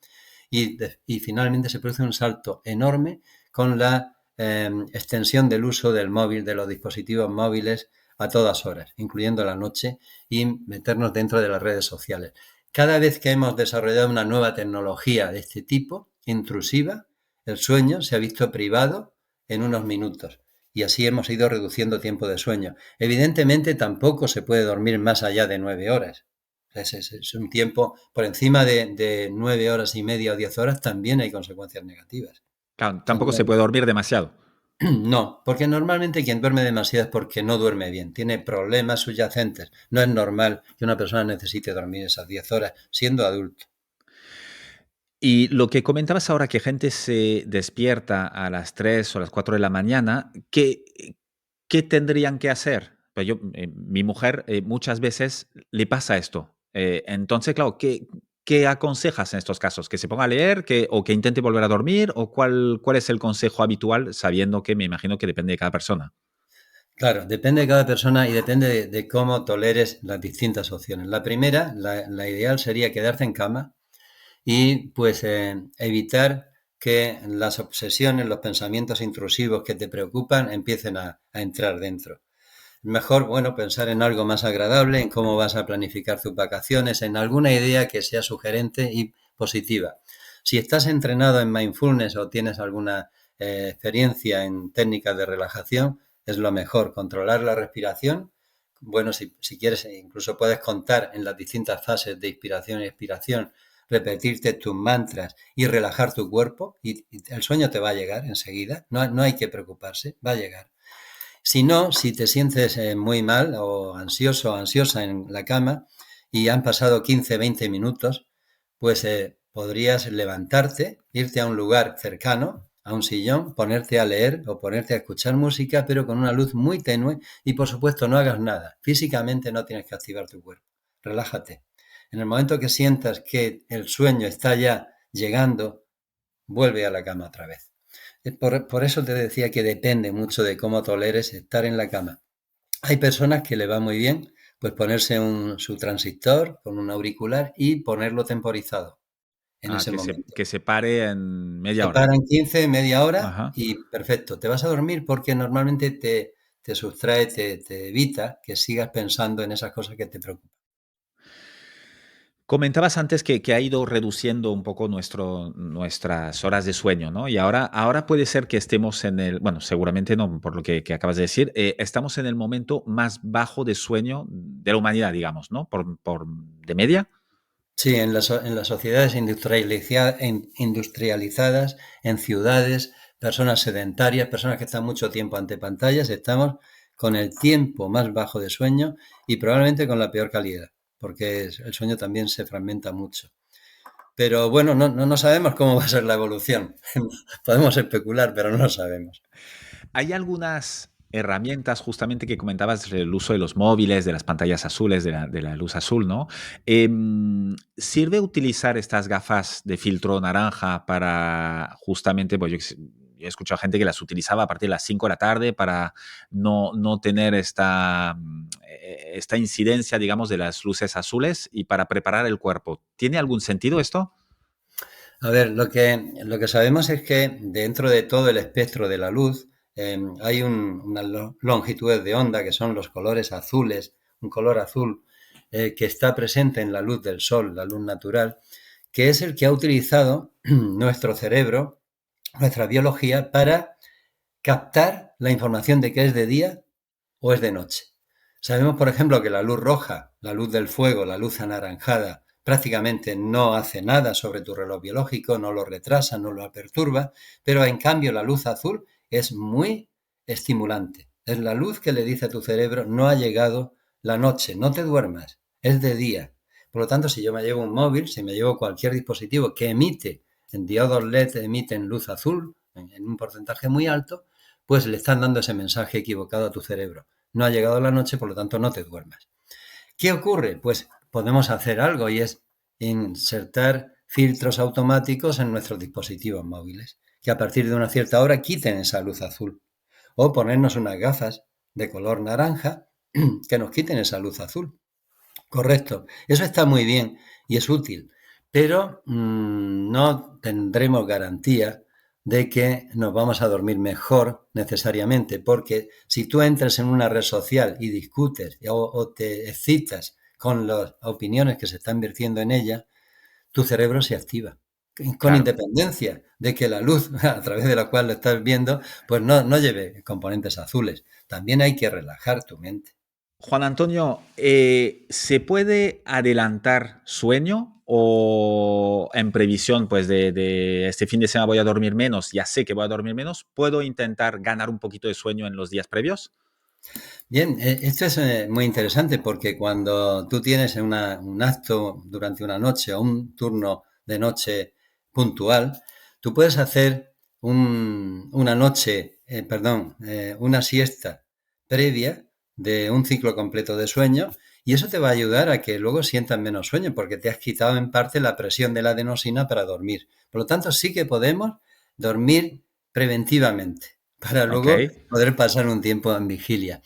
y finalmente se produce un salto enorme con la extensión del uso del móvil, de los dispositivos móviles a todas horas, incluyendo la noche, y meternos dentro de las redes sociales. Cada vez que hemos desarrollado una nueva tecnología de este tipo, intrusiva, el sueño se ha visto privado en unos minutos y así hemos ido reduciendo tiempo de sueño. Evidentemente tampoco se puede dormir más allá de 9 horas. Es un tiempo por encima de 9 horas y media o 10 horas, también hay consecuencias negativas. Claro, tampoco se También. puede dormir demasiado. No, porque normalmente quien duerme demasiado es porque no duerme bien, tiene problemas subyacentes. No es normal que una persona necesite dormir esas 10 horas siendo adulto. Y lo que comentabas ahora, que gente se despierta a las 3 o las 4 de la mañana, ¿qué tendrían que hacer? Pues yo, mi mujer muchas veces le pasa esto. Entonces, claro, ¿qué aconsejas en estos casos? ¿Que se ponga a leer o que intente volver a dormir? ¿O cuál es el consejo habitual, sabiendo que me imagino que depende de cada persona? Claro, depende de cada persona y depende de cómo toleres las distintas opciones. La primera, la ideal sería quedarte en cama y pues evitar que las obsesiones, los pensamientos intrusivos que te preocupan empiecen a entrar dentro. Mejor, bueno, pensar en algo más agradable, en cómo vas a planificar tus vacaciones, en alguna idea que sea sugerente y positiva. Si estás entrenado en mindfulness o tienes alguna experiencia en técnicas de relajación, es lo mejor. Controlar la respiración. Bueno, si quieres, incluso puedes contar en las distintas fases de inspiración y expiración, repetirte tus mantras y relajar tu cuerpo y el sueño te va a llegar enseguida. No hay que preocuparse, va a llegar. Si no, si te sientes muy mal o ansioso o ansiosa en la cama y han pasado 15, 20 minutos, pues podrías levantarte, irte a un lugar cercano, a un sillón, ponerte a leer o ponerte a escuchar música, pero con una luz muy tenue y por supuesto no hagas nada. Físicamente no tienes que activar tu cuerpo. Relájate. En el momento que sientas que el sueño está ya llegando, vuelve a la cama otra vez. Por eso te decía que depende mucho de cómo toleres estar en la cama. Hay personas que le va muy bien pues ponerse su transistor con un auricular y ponerlo temporizado en Ah, ese momento. que se pare en media Se hora. paran 15, media hora Ajá. y perfecto. Te vas a dormir porque normalmente te sustrae, te evita que sigas pensando en esas cosas que te preocupan. Comentabas antes que ha ido reduciendo un poco nuestras horas de sueño, ¿no? Y ahora puede ser que estemos bueno, seguramente no, por lo que acabas de decir, estamos en el momento más bajo de sueño de la humanidad, digamos, ¿no? De media. Sí, en las sociedades industrializadas, en ciudades, personas sedentarias, personas que están mucho tiempo ante pantallas, estamos con el tiempo más bajo de sueño y probablemente con la peor calidad, porque el sueño también se fragmenta mucho. Pero bueno, no sabemos cómo va a ser la evolución. Podemos especular, pero no lo sabemos. Hay algunas herramientas justamente que comentabas el uso de los móviles, de las pantallas azules, de la luz azul, ¿no? ¿Sirve utilizar estas gafas de filtro naranja para justamente, pues yo he escuchado gente que las utilizaba a partir de las 5 de la tarde para no tener esta incidencia, digamos, de las luces azules y para preparar el cuerpo? ¿Tiene algún sentido esto? A ver, lo que sabemos es que dentro de todo el espectro de la luz hay unas longitudes de onda que son los colores azules, un color azul que está presente en la luz del sol, la luz natural, que es el que ha utilizado nuestro cerebro, nuestra biología, para captar la información de que es de día o es de noche. Sabemos, por ejemplo, que la luz roja, la luz del fuego, la luz anaranjada, prácticamente no hace nada sobre tu reloj biológico, no lo retrasa, no lo perturba, pero en cambio la luz azul es muy estimulante. Es la luz que le dice a tu cerebro, no ha llegado la noche, no te duermas, es de día. Por lo tanto, si yo me llevo un móvil, si me llevo cualquier dispositivo que emite, en diodos LED emiten luz azul en un porcentaje muy alto, pues le están dando ese mensaje equivocado a tu cerebro. No ha llegado la noche, por lo tanto no te duermas. ¿Qué ocurre? Pues podemos hacer algo y es insertar filtros automáticos en nuestros dispositivos móviles, que a partir de una cierta hora quiten esa luz azul. O ponernos unas gafas de color naranja que nos quiten esa luz azul. Correcto. Eso está muy bien y es útil, pero no tendremos garantía de que nos vamos a dormir mejor necesariamente, porque si tú entras en una red social y discutes o te excitas con las opiniones que se están vertiendo en ella, tu cerebro se activa. Con Claro. independencia de que la luz a través de la cual lo estás viendo, pues no lleve componentes azules. También hay que relajar tu mente. Juan Antonio, ¿se puede adelantar sueño o en previsión pues de este fin de semana voy a dormir menos, ya sé que voy a dormir menos, puedo intentar ganar un poquito de sueño en los días previos? Bien, esto es muy interesante porque cuando tú tienes un acto durante una noche o un turno de noche puntual, tú puedes hacer una noche, una siesta previa de un ciclo completo de sueño y eso te va a ayudar a que luego sientas menos sueño porque te has quitado en parte la presión de la adenosina para dormir. Por lo tanto, sí que podemos dormir preventivamente para Ok. luego poder pasar un tiempo en vigilia.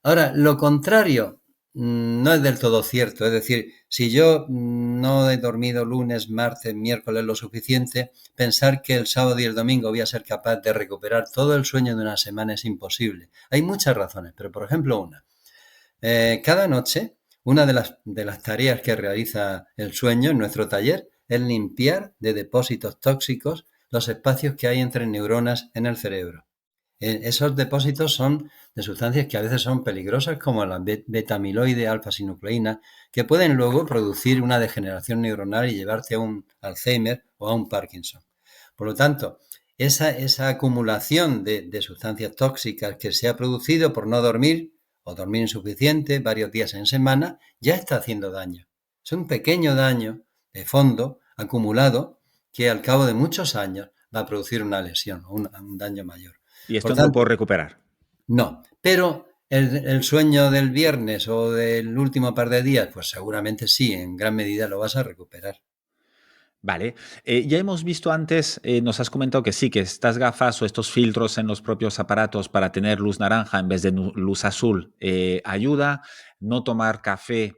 Ahora, lo contrario no es del todo cierto. Es decir, si yo no he dormido lunes, martes, miércoles lo suficiente, pensar que el sábado y el domingo voy a ser capaz de recuperar todo el sueño de una semana es imposible. Hay muchas razones, pero por ejemplo una. Cada noche, una de las tareas que realiza el sueño en nuestro taller es limpiar de depósitos tóxicos los espacios que hay entre neuronas en el cerebro. Esos depósitos son de sustancias que a veces son peligrosas, como la beta-amiloide, alfa-sinucleína, que pueden luego producir una degeneración neuronal y llevarte a un Alzheimer o a un Parkinson. Por lo tanto, esa acumulación de sustancias tóxicas que se ha producido por no dormir o dormir insuficiente varios días en semana, ya está haciendo daño. Es un pequeño daño de fondo acumulado que al cabo de muchos años va a producir una lesión o un daño mayor. Y Por esto no lo tanto, puedo recuperar. no. Pero el sueño del viernes o del último par de días, pues seguramente sí, en gran medida lo vas a recuperar. Vale, ya hemos visto antes, nos has comentado que sí, que estas gafas o estos filtros en los propios aparatos para tener luz naranja en vez de luz azul ayuda. No tomar café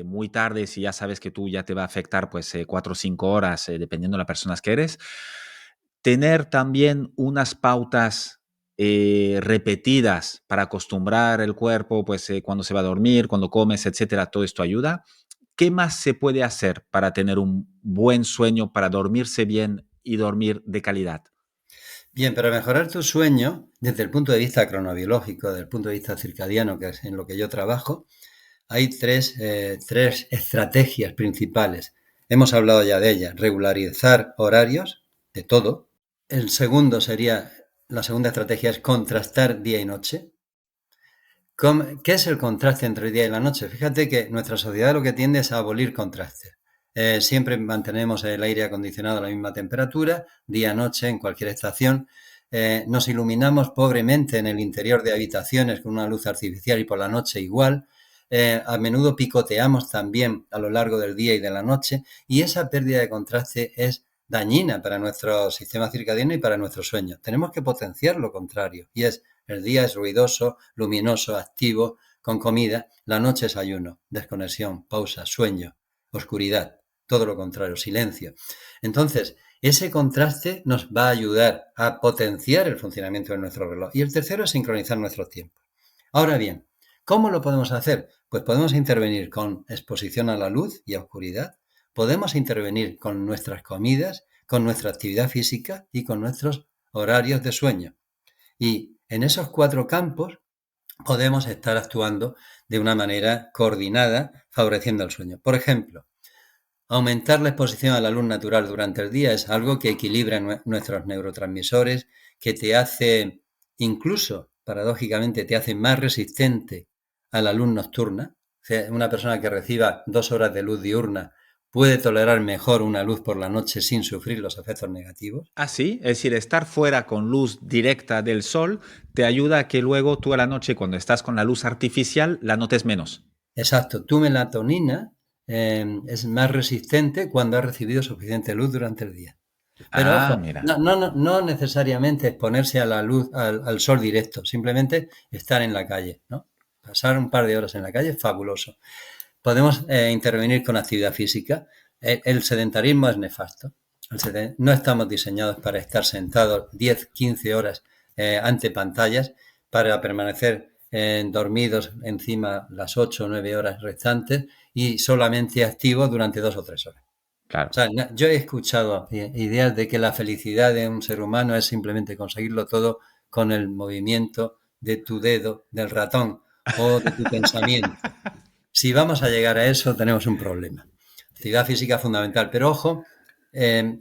muy tarde si ya sabes que tú ya te va a afectar pues 4 o 5 horas, dependiendo de las personas que eres. Tener también unas pautas repetidas para acostumbrar el cuerpo, pues cuando se va a dormir, cuando comes, etcétera, todo esto ayuda. ¿Qué más se puede hacer para tener un buen sueño, para dormirse bien y dormir de calidad? Bien, para mejorar tu sueño, desde el punto de vista cronobiológico, desde el punto de vista circadiano, que es en lo que yo trabajo, hay tres estrategias principales. Hemos hablado ya de ellas. Regularizar horarios de todo. La segunda estrategia es contrastar día y noche. ¿Qué es el contraste entre el día y la noche? Fíjate que nuestra sociedad lo que tiende es a abolir contrastes. Siempre mantenemos el aire acondicionado a la misma temperatura, día-noche, en cualquier estación. Nos iluminamos pobremente en el interior de habitaciones con una luz artificial y por la noche igual. A menudo picoteamos también a lo largo del día y de la noche y esa pérdida de contraste es dañina para nuestro sistema circadiano y para nuestro sueño. Tenemos que potenciar lo contrario y es el día es ruidoso, luminoso, activo, con comida. La noche es ayuno, desconexión, pausa, sueño, oscuridad. Todo lo contrario, silencio. Entonces, ese contraste nos va a ayudar a potenciar el funcionamiento de nuestro reloj. Y el tercero es sincronizar nuestros tiempos. Ahora bien, ¿cómo lo podemos hacer? Pues podemos intervenir con exposición a la luz y a oscuridad. Podemos intervenir con nuestras comidas, con nuestra actividad física y con nuestros horarios de sueño. Y en esos 4 campos podemos estar actuando de una manera coordinada, favoreciendo el sueño. Por ejemplo, aumentar la exposición a la luz natural durante el día es algo que equilibra nuestros neurotransmisores, que te hace, incluso paradójicamente, te hace más resistente a la luz nocturna. O sea, una persona que reciba 2 horas de luz diurna puede tolerar mejor una luz por la noche sin sufrir los efectos negativos. Así, es decir, estar fuera con luz directa del sol te ayuda a que luego tú a la noche, cuando estás con la luz artificial, la notes menos. Exacto, tu melatonina es más resistente cuando has recibido suficiente luz durante el día. Pero Ah, ojo, mira. no necesariamente exponerse a la luz, al sol directo, simplemente estar en la calle, ¿no? Pasar un par de horas en la calle es fabuloso. Podemos intervenir con actividad física. El sedentarismo es nefasto. No estamos diseñados para estar sentados 10, 15 horas ante pantallas para permanecer dormidos encima las 8 o 9 horas restantes y solamente activos durante 2 o 3 horas. O Claro. sea, yo he escuchado ideas de que la felicidad de un ser humano es simplemente conseguirlo todo con el movimiento de tu dedo, del ratón o de tu pensamiento. Si vamos a llegar a eso, tenemos un problema. Actividad física fundamental, pero ojo,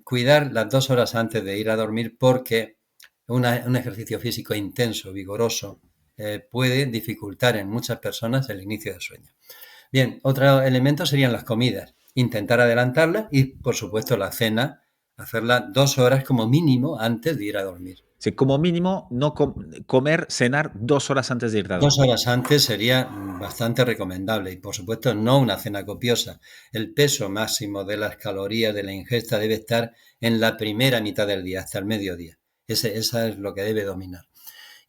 cuidar las 2 horas antes de ir a dormir porque un ejercicio físico intenso, vigoroso, puede dificultar en muchas personas el inicio del sueño. Bien, otro elemento serían las comidas. Intentar adelantarlas y, por supuesto, la cena, hacerla 2 horas como mínimo antes de ir a dormir. Sí, como mínimo, no comer, cenar 2 horas antes de ir a 2 dormir. horas antes sería bastante recomendable y, por supuesto, no una cena copiosa. El peso máximo de las calorías de la ingesta debe estar en la primera mitad del día, hasta el mediodía. Esa es lo que debe dominar.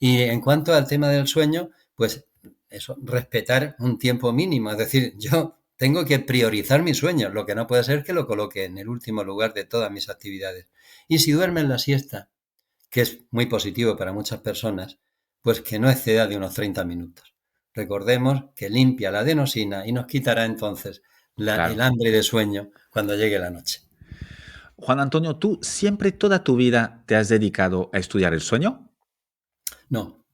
Y en cuanto al tema del sueño, pues eso, respetar un tiempo mínimo. Es decir, yo tengo que priorizar mi sueño. Lo que no puede ser que lo coloque en el último lugar de todas mis actividades. Y si duermes la siesta, que es muy positivo para muchas personas, pues que no exceda de unos 30 minutos. Recordemos que limpia la adenosina y nos quitará entonces el Claro. hambre de sueño cuando llegue la noche. Juan Antonio, ¿tú siempre toda tu vida te has dedicado a estudiar el sueño? No,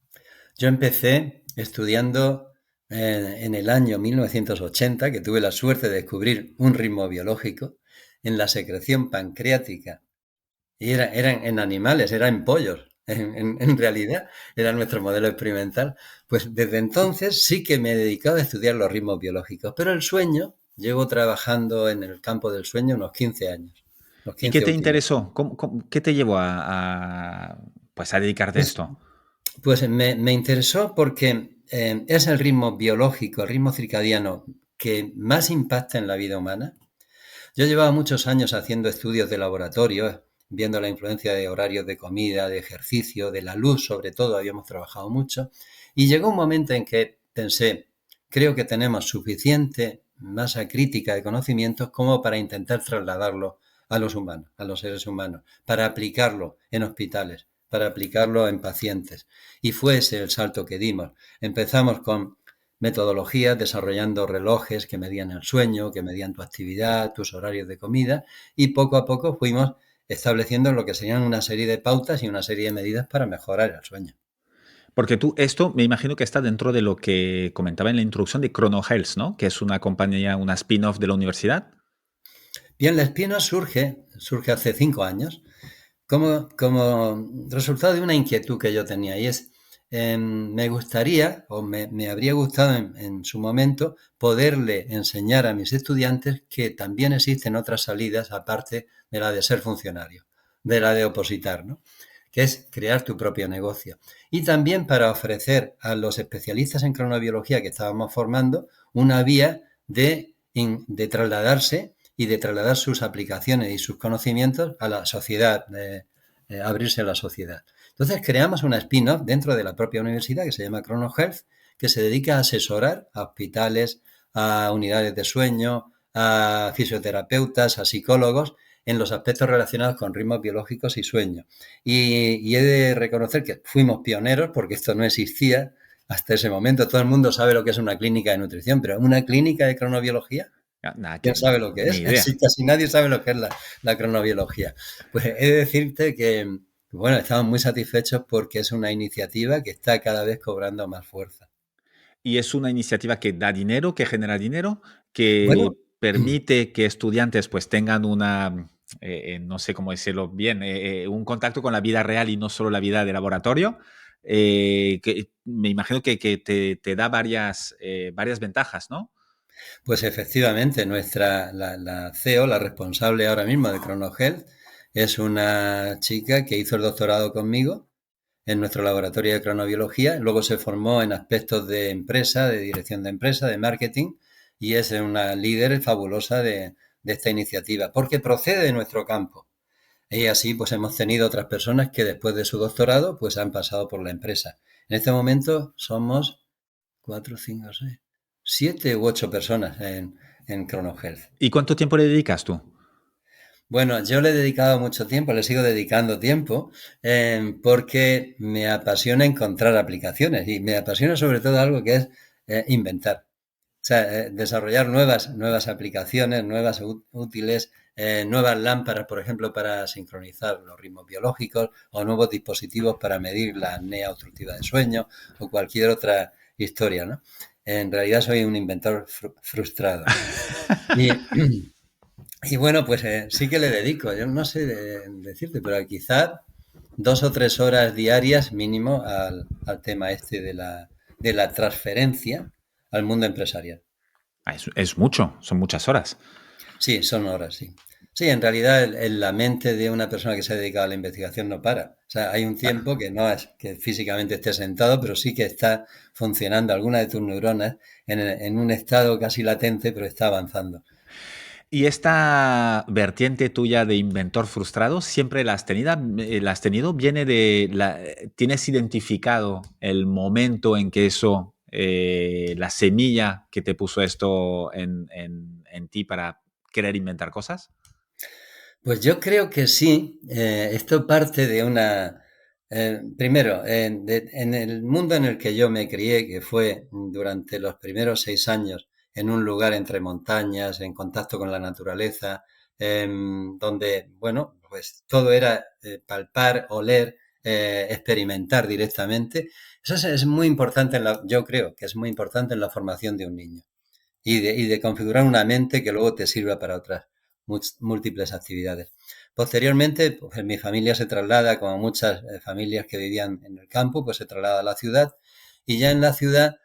yo empecé estudiando en el año 1980, que tuve la suerte de descubrir un ritmo biológico en la secreción pancreática. Y era en animales, era en pollos. En realidad era nuestro modelo experimental. Pues desde entonces sí que me he dedicado a estudiar los ritmos biológicos. Pero el sueño, llevo trabajando en el campo del sueño unos 15 años, los ¿Y qué 15 te últimos. interesó? ¿Qué te llevó pues a dedicarte a Pues esto? Pues me interesó porque es el ritmo biológico, el ritmo circadiano que más impacta en la vida humana. Yo llevaba muchos años haciendo estudios de laboratorio, viendo la influencia de horarios de comida, de ejercicio, de la luz sobre todo, habíamos trabajado mucho. Y llegó un momento en que pensé, creo que tenemos suficiente masa crítica de conocimientos como para intentar trasladarlo a los humanos, a los seres humanos, para aplicarlo en hospitales, para aplicarlo en pacientes. Y fue ese el salto que dimos. Empezamos con metodologías, desarrollando relojes que medían el sueño, que medían tu actividad, tus horarios de comida, y poco a poco fuimos estableciendo lo que serían una serie de pautas y una serie de medidas para mejorar el sueño. Porque tú, esto me imagino que está dentro de lo que comentaba en la introducción de Chrono Health, ¿no? Que es una compañía, una spin-off de la universidad. Bien, la espina surge hace 5 años, como resultado de una inquietud que yo tenía, y es, me gustaría, o me habría gustado en su momento, poderle enseñar a mis estudiantes que también existen otras salidas aparte de la de ser funcionario, de la de opositar, ¿no? Que es crear tu propio negocio. Y también para ofrecer a los especialistas en cronobiología que estábamos formando una vía de trasladarse y de trasladar sus aplicaciones y sus conocimientos a la sociedad, abrirse a la sociedad. Entonces creamos una spin-off dentro de la propia universidad que se llama Chrono Health, que se dedica a asesorar a hospitales, a unidades de sueño, a fisioterapeutas, a psicólogos en los aspectos relacionados con ritmos biológicos y sueño. Y he de reconocer que fuimos pioneros porque esto no existía hasta ese momento. Todo el mundo sabe lo que es una clínica de nutrición, pero una clínica de cronobiología, Ah, nada, ¿quién sabe lo que ni es? idea. Sí, casi nadie sabe lo que es la cronobiología. Pues he de decirte que, bueno, estamos muy satisfechos porque es una iniciativa que está cada vez cobrando más fuerza. Y es una iniciativa que da dinero, que genera dinero, que Bueno, permite que estudiantes pues tengan una, no sé cómo decirlo bien, un contacto con la vida real y no solo la vida de laboratorio. Que me imagino que te da varias ventajas, ¿no? pues efectivamente, la CEO, la responsable ahora mismo de ChronoHealth, es una chica que hizo el doctorado conmigo en nuestro laboratorio de cronobiología, luego se formó en aspectos de empresa, de dirección de empresa, de marketing, y es una líder fabulosa de esta iniciativa, porque procede de nuestro campo. Y así pues hemos tenido otras personas que después de su doctorado pues han pasado por la empresa. En este momento somos 7 u 8 personas en ChronoHealth. ¿Y cuánto tiempo le dedicas tú? Bueno, yo le he dedicado mucho tiempo, le sigo dedicando tiempo, porque me apasiona encontrar aplicaciones y me apasiona sobre todo algo que es inventar. O sea, desarrollar nuevas aplicaciones, nuevas útiles, nuevas lámparas, por ejemplo, para sincronizar los ritmos biológicos o nuevos dispositivos para medir la apnea obstructiva de sueño o cualquier otra historia, ¿no? En realidad soy un inventor frustrado. Y, y bueno, pues sí que le dedico, yo no sé decirte, pero quizás 2 o 3 horas diarias mínimo al tema este de la transferencia al mundo empresarial. Es mucho, son muchas horas. Sí, son horas, sí. Sí, en realidad la mente de una persona que se ha dedicado a la investigación no para. O sea, hay un Claro. tiempo que no es que físicamente esté sentado, pero sí que está funcionando alguna de tus neuronas en un estado casi latente, pero está avanzando. ¿Y esta vertiente tuya de inventor frustrado siempre la has tenido? ¿Viene tienes identificado el momento en que eso, la semilla que te puso esto en ti para querer inventar cosas? Pues yo creo que sí. Esto parte de una... primero, en el mundo en el que yo me crié, que fue durante los primeros 6 años en un lugar entre montañas, en contacto con la naturaleza, donde, bueno, pues todo era palpar, oler, experimentar directamente. Eso es muy importante, yo creo que es muy importante en la formación de un niño y de configurar una mente que luego te sirva para otras múltiples actividades. Posteriormente, pues, mi familia se traslada, como muchas familias que vivían en el campo, pues se traslada a la ciudad y ya en la ciudad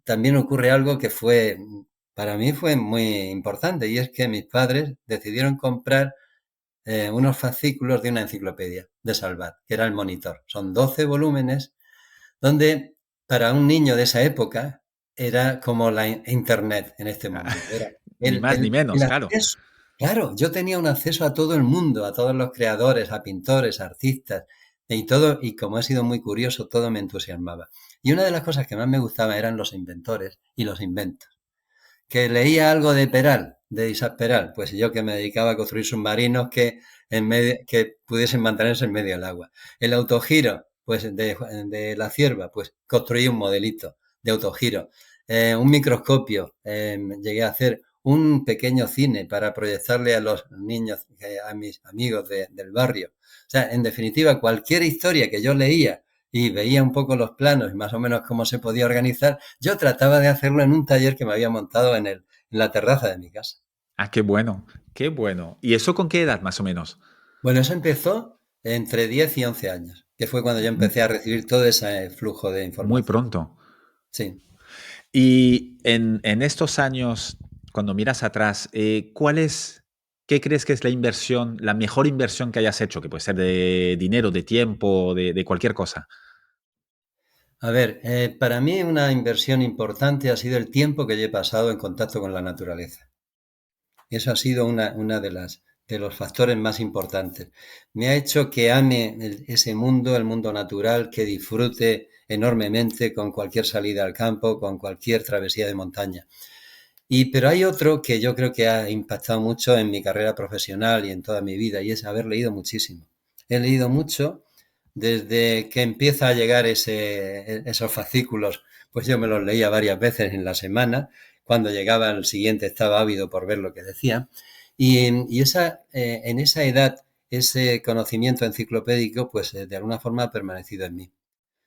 también ocurre algo que para mí fue muy importante y es que mis padres decidieron comprar unos fascículos de una enciclopedia de Salvat, que era el Monitor. Son 12 volúmenes donde para un niño de esa época era como la internet en este mundo. Era Ni el, más ni el- el menos, claro. acceso. Claro, yo tenía un acceso a todo el mundo, a todos los creadores, a pintores, artistas, y todo, y como he sido muy curioso, todo me entusiasmaba. Y una de las cosas que más me gustaba eran los inventores y los inventos. Que leía algo de Peral, de Isaac Peral, pues yo que me dedicaba a construir submarinos que pudiesen mantenerse en medio del agua. El autogiro, pues de la cierva, pues construí un modelito de autogiro. Un microscopio, llegué a hacer un pequeño cine para proyectarle a los niños, a mis amigos del barrio. O sea, en definitiva, cualquier historia que yo leía y veía un poco los planos y más o menos cómo se podía organizar, yo trataba de hacerlo en un taller que me había montado en la terraza de mi casa. Ah, qué bueno, qué bueno. ¿Y eso con qué edad, más o menos? Bueno, eso empezó entre 10 y 11 años, que fue cuando yo M- empecé a recibir todo ese flujo de Muy información. pronto. Sí. Y en estos años, cuando miras atrás, qué crees que es la inversión, la mejor inversión que hayas hecho? Que puede ser de dinero, de tiempo, de cualquier cosa. A ver, para mí una inversión importante ha sido el tiempo que yo he pasado en contacto con la naturaleza. Eso ha sido una de los factores más importantes. Me ha hecho que ame ese mundo, el mundo natural, que disfrute enormemente con cualquier salida al campo, con cualquier travesía de montaña. Pero hay otro que yo creo que ha impactado mucho en mi carrera profesional y en toda mi vida, y es haber leído muchísimo. He leído mucho desde que empieza a llegar esos fascículos, pues yo me los leía varias veces en la semana. Cuando llegaba el siguiente estaba ávido por ver lo que decía. En esa edad, ese conocimiento enciclopédico, pues de alguna forma ha permanecido en mí.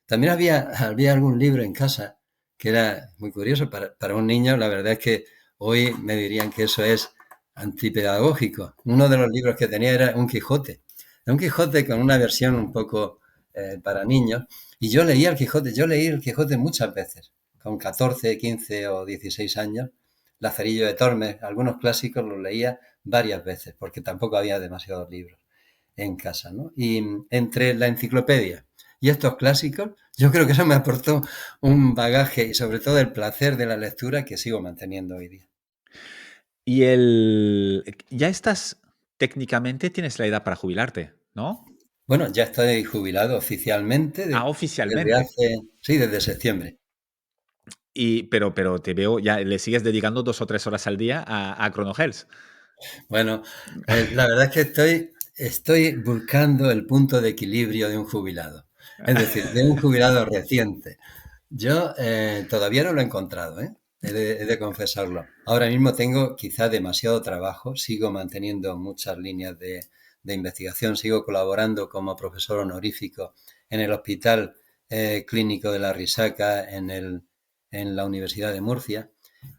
También había algún libro en casa que era muy curioso para un niño. La verdad es que hoy me dirían que eso es antipedagógico. Uno de los libros que tenía era Un Quijote con una versión un poco para niños. Y yo leí el Quijote muchas veces, con 14, 15 o 16 años. Lazarillo de Tormes, algunos clásicos los leía varias veces, porque tampoco había demasiados libros en casa, ¿no? Y entre la enciclopedia y estos clásicos, yo creo que eso me aportó un bagaje y sobre todo el placer de la lectura que sigo manteniendo hoy día. Ya estás, técnicamente tienes la edad para jubilarte, ¿no? Bueno, ya estoy jubilado oficialmente Ah, desde oficialmente. hace, sí, desde septiembre. Pero te veo, ya le sigues dedicando 2 o 3 horas al día a Chrono Health. Bueno, la verdad es que estoy buscando el punto de equilibrio de un jubilado, es decir, de un jubilado reciente. Yo todavía no lo he encontrado, ¿eh? He de confesarlo. Ahora mismo tengo quizá demasiado trabajo, sigo manteniendo muchas líneas de investigación, sigo colaborando como profesor honorífico en el Hospital Clínico de la Risaca en la Universidad de Murcia.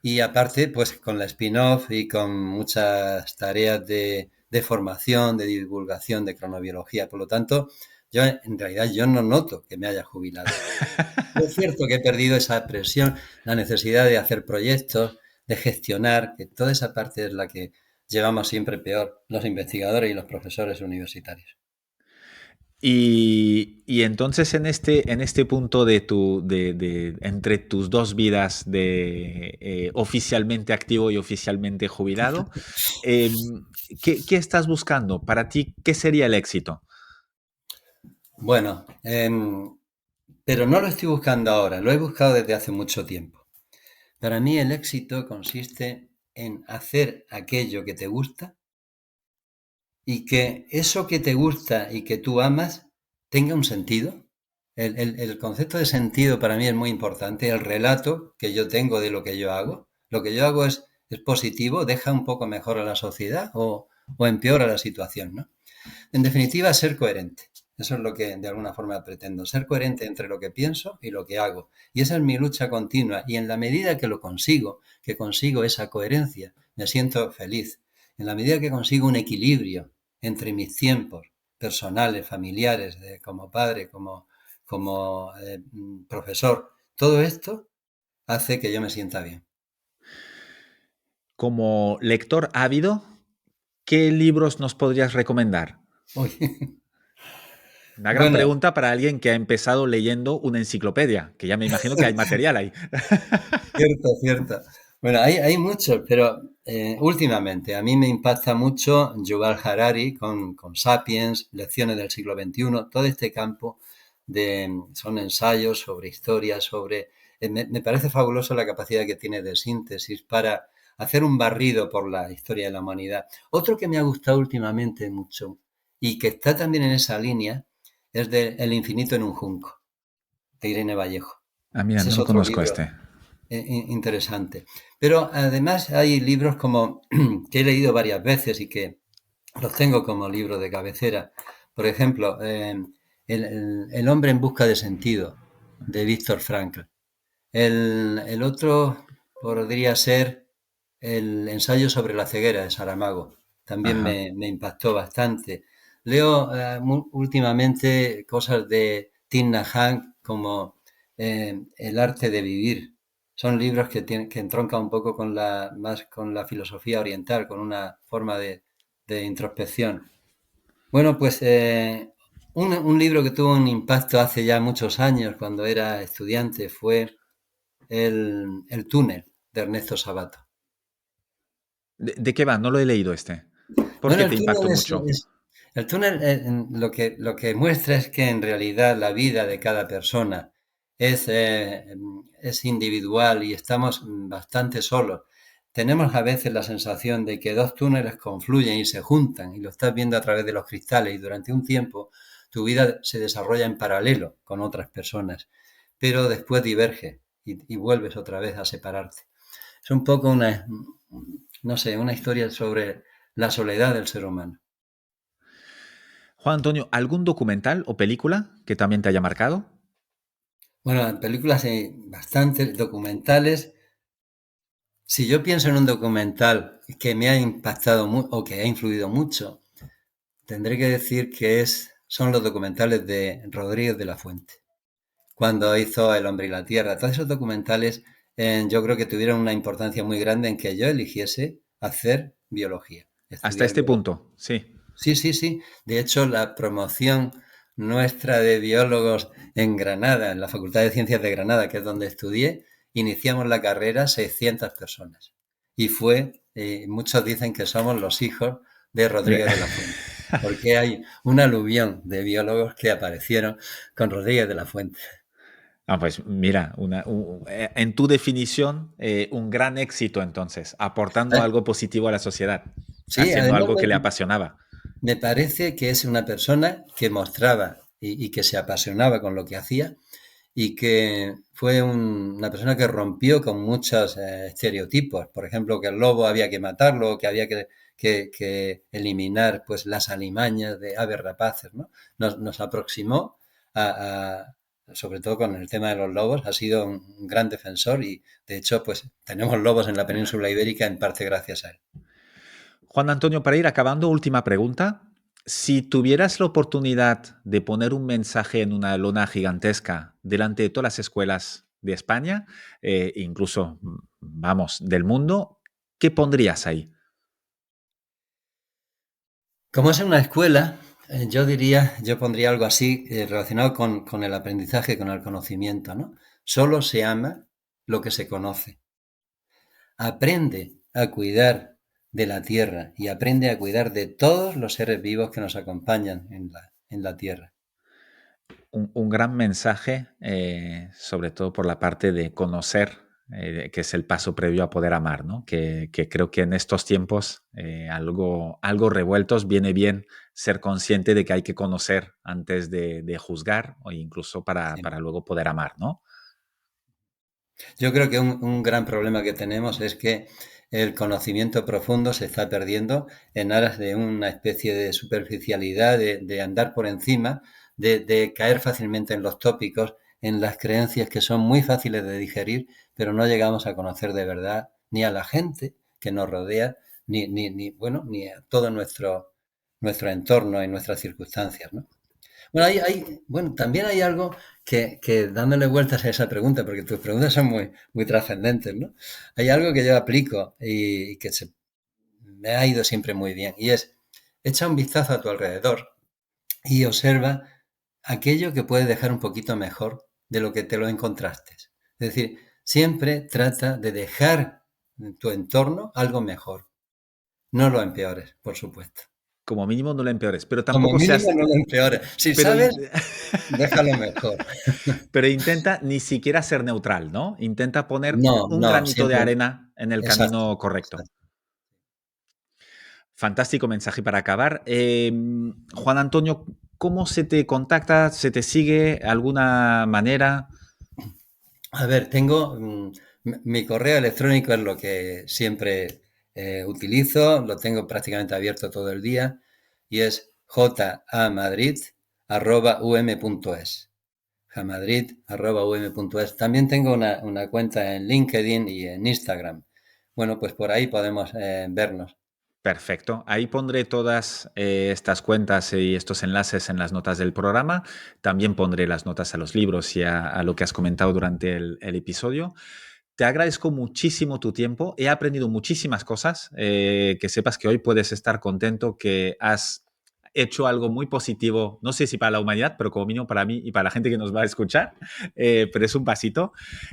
Y aparte, pues con la spin-off y con muchas tareas de formación, de divulgación de cronobiología. Por lo tanto, yo en realidad yo no noto que me haya jubilado. Es cierto que he perdido esa presión, la necesidad de hacer proyectos, de gestionar, que toda esa parte es la que llevamos siempre peor los investigadores y los profesores universitarios. Y entonces en este punto entre tus dos vidas de oficialmente activo y oficialmente jubilado, ¿qué estás buscando? Para ti, ¿qué sería el éxito? Bueno, pero no lo estoy buscando ahora, lo he buscado desde hace mucho tiempo. Para mí el éxito consiste en hacer aquello que te gusta y que eso que te gusta y que tú amas tenga un sentido. El concepto de sentido para mí es muy importante. El relato que yo tengo de lo que yo hago. Lo que yo hago es positivo, deja un poco mejor a la sociedad o empeora la situación, ¿no? En definitiva, ser coherente. Eso es lo que de alguna forma pretendo, ser coherente entre lo que pienso y lo que hago. Y esa es mi lucha continua. Y en la medida que lo consigo, que consigo esa coherencia, me siento feliz. En la medida que consigo un equilibrio entre mis tiempos personales, familiares, como padre, como profesor, todo esto hace que yo me sienta bien. Como lector ávido, ¿qué libros nos podrías recomendar? Uy, Una gran bueno, pregunta para alguien que ha empezado leyendo una enciclopedia, que ya me imagino que hay material ahí. cierto, cierto. Bueno, hay muchos, pero últimamente a mí me impacta mucho Yuval Harari con Sapiens, Lecciones del siglo XXI, todo este campo son ensayos sobre historia, sobre... me parece fabuloso la capacidad que tiene de síntesis para hacer un barrido por la historia de la humanidad. Otro que me ha gustado últimamente mucho y que está también en esa línea es de El infinito en un junco, de Irene Vallejo. Ah, mira, Ese no es lo otro conozco libro este. interesante. Pero además hay libros como que he leído varias veces y que los tengo como libro de cabecera. Por ejemplo, el hombre en busca de sentido, de Víctor Frankl. El otro podría ser el ensayo sobre la ceguera de Saramago. También Ajá. me impactó bastante. Leo últimamente cosas de Thich Nhat Hanh como El arte de vivir. Son libros que entroncan un poco más con la filosofía oriental, con una forma de introspección. Bueno, pues un libro que tuvo un impacto hace ya muchos años, cuando era estudiante, fue El túnel de Ernesto Sabato. ¿De qué va? No lo he leído este. ¿Por Bueno, qué te impactó mucho? el túnel lo que muestra es que en realidad la vida de cada persona es, eh, es individual y estamos bastante solos. Tenemos a veces la sensación de que dos túneles confluyen y se juntan y lo estás viendo a través de los cristales y durante un tiempo tu vida se desarrolla en paralelo con otras personas, pero después diverge y vuelves otra vez a separarte. Es un poco no sé, una historia sobre la soledad del ser humano. Juan Antonio, ¿algún documental o película que también te haya marcado? Bueno, en películas hay bastantes documentales. Si yo pienso en un documental que me ha impactado o que ha influido mucho, tendré que decir que son los documentales de Rodríguez de la Fuente, cuando hizo El hombre y la tierra. Todos esos documentales yo creo que tuvieron una importancia muy grande en que yo eligiese hacer biología, Hasta estudiar este biología. punto, sí. Sí, sí, sí. De hecho, la promoción nuestra de biólogos en Granada, en la Facultad de Ciencias de Granada, que es donde estudié, iniciamos la carrera 600 personas. Y muchos dicen que somos los hijos de Rodríguez de la Fuente, porque hay un aluvión de biólogos que aparecieron con Rodríguez de la Fuente. Ah, pues mira, en tu definición, un gran éxito entonces, aportando Ah, algo positivo a la sociedad. Sí, haciendo además algo que le apasionaba. me parece que es una persona que mostraba y que se apasionaba con lo que hacía y que fue una persona que rompió con muchos estereotipos. Por ejemplo, que el lobo había que matarlo, que había que eliminar pues las alimañas de aves rapaces, ¿no? Nos aproximó sobre todo con el tema de los lobos, ha sido un gran defensor y de hecho pues tenemos lobos en la península ibérica en parte gracias a él. Juan Antonio, para ir acabando, última pregunta. Si tuvieras la oportunidad de poner un mensaje en una lona gigantesca delante de todas las escuelas de España, incluso, vamos, del mundo, ¿qué pondrías ahí? Como es en una escuela, yo pondría algo así relacionado con el aprendizaje, con el conocimiento, ¿no? Solo se ama lo que se conoce. Aprende a cuidar de la tierra y aprende a cuidar de todos los seres vivos que nos acompañan en la tierra. Un gran mensaje, sobre todo por la parte de conocer, que es el paso previo a poder amar, ¿no? Que creo que en estos tiempos algo revueltos viene bien ser consciente de que hay que conocer antes de juzgar o incluso Sí. para luego poder amar, ¿no? Yo creo que un gran problema que tenemos es que el conocimiento profundo se está perdiendo en aras de una especie de superficialidad, de andar por encima, de caer fácilmente en los tópicos, en las creencias que son muy fáciles de digerir, pero no llegamos a conocer de verdad ni a la gente que nos rodea, bueno, ni a todo nuestro entorno y nuestras circunstancias, ¿no? Bueno, bueno, también hay algo que dándole vueltas a esa pregunta, porque tus preguntas son muy trascendentes, ¿no? Hay algo que yo aplico y que me ha ido siempre muy bien, y es, echa un vistazo a tu alrededor y observa aquello que puedes dejar un poquito mejor de lo que te lo encontraste. Es decir, siempre trata de dejar en tu entorno algo mejor. No lo empeores, por supuesto. Como mínimo no lo empeores, pero Como tampoco mínimo seas... no lo empeores. Si Pero, sabes, déjalo mejor. pero intenta ni siquiera ser neutral, ¿no? Intenta poner No, un no, granito de siempre. arena en el Exacto, camino correcto. exacto. Fantástico mensaje para acabar. Juan Antonio, ¿cómo se te contacta? ¿Se te sigue alguna manera? A ver, mi correo electrónico es lo que siempre utilizo, lo tengo prácticamente abierto todo el día y es jamadrid@um.es. Jamadrid@um.es. También tengo una cuenta en LinkedIn y en Instagram. Bueno, pues por ahí podemos vernos. Perfecto. Ahí pondré todas estas cuentas y estos enlaces en las notas del programa. También pondré las notas a los libros y a lo que has comentado durante el episodio. Te agradezco muchísimo tu tiempo. He aprendido muchísimas cosas. Que sepas que hoy puedes estar contento que has hecho algo muy positivo, no sé si para la humanidad, pero como mínimo para mí y para la gente que nos va a escuchar, pero es un pasito.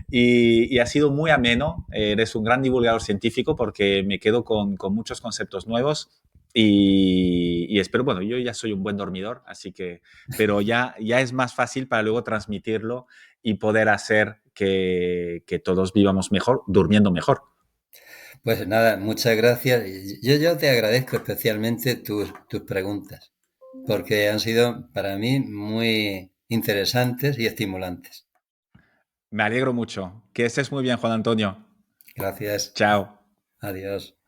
Y ha sido muy ameno. Eres un gran divulgador científico porque me quedo con muchos conceptos nuevos y espero, bueno, yo ya soy un buen dormidor, así que, pero ya es más fácil para luego transmitirlo y poder hacer que todos vivamos mejor, durmiendo mejor. Pues nada, muchas gracias. Yo te agradezco especialmente tus preguntas, porque han sido para mí muy interesantes y estimulantes. Me alegro mucho. Que estés muy bien, Juan Antonio. Gracias. Chao. Adiós.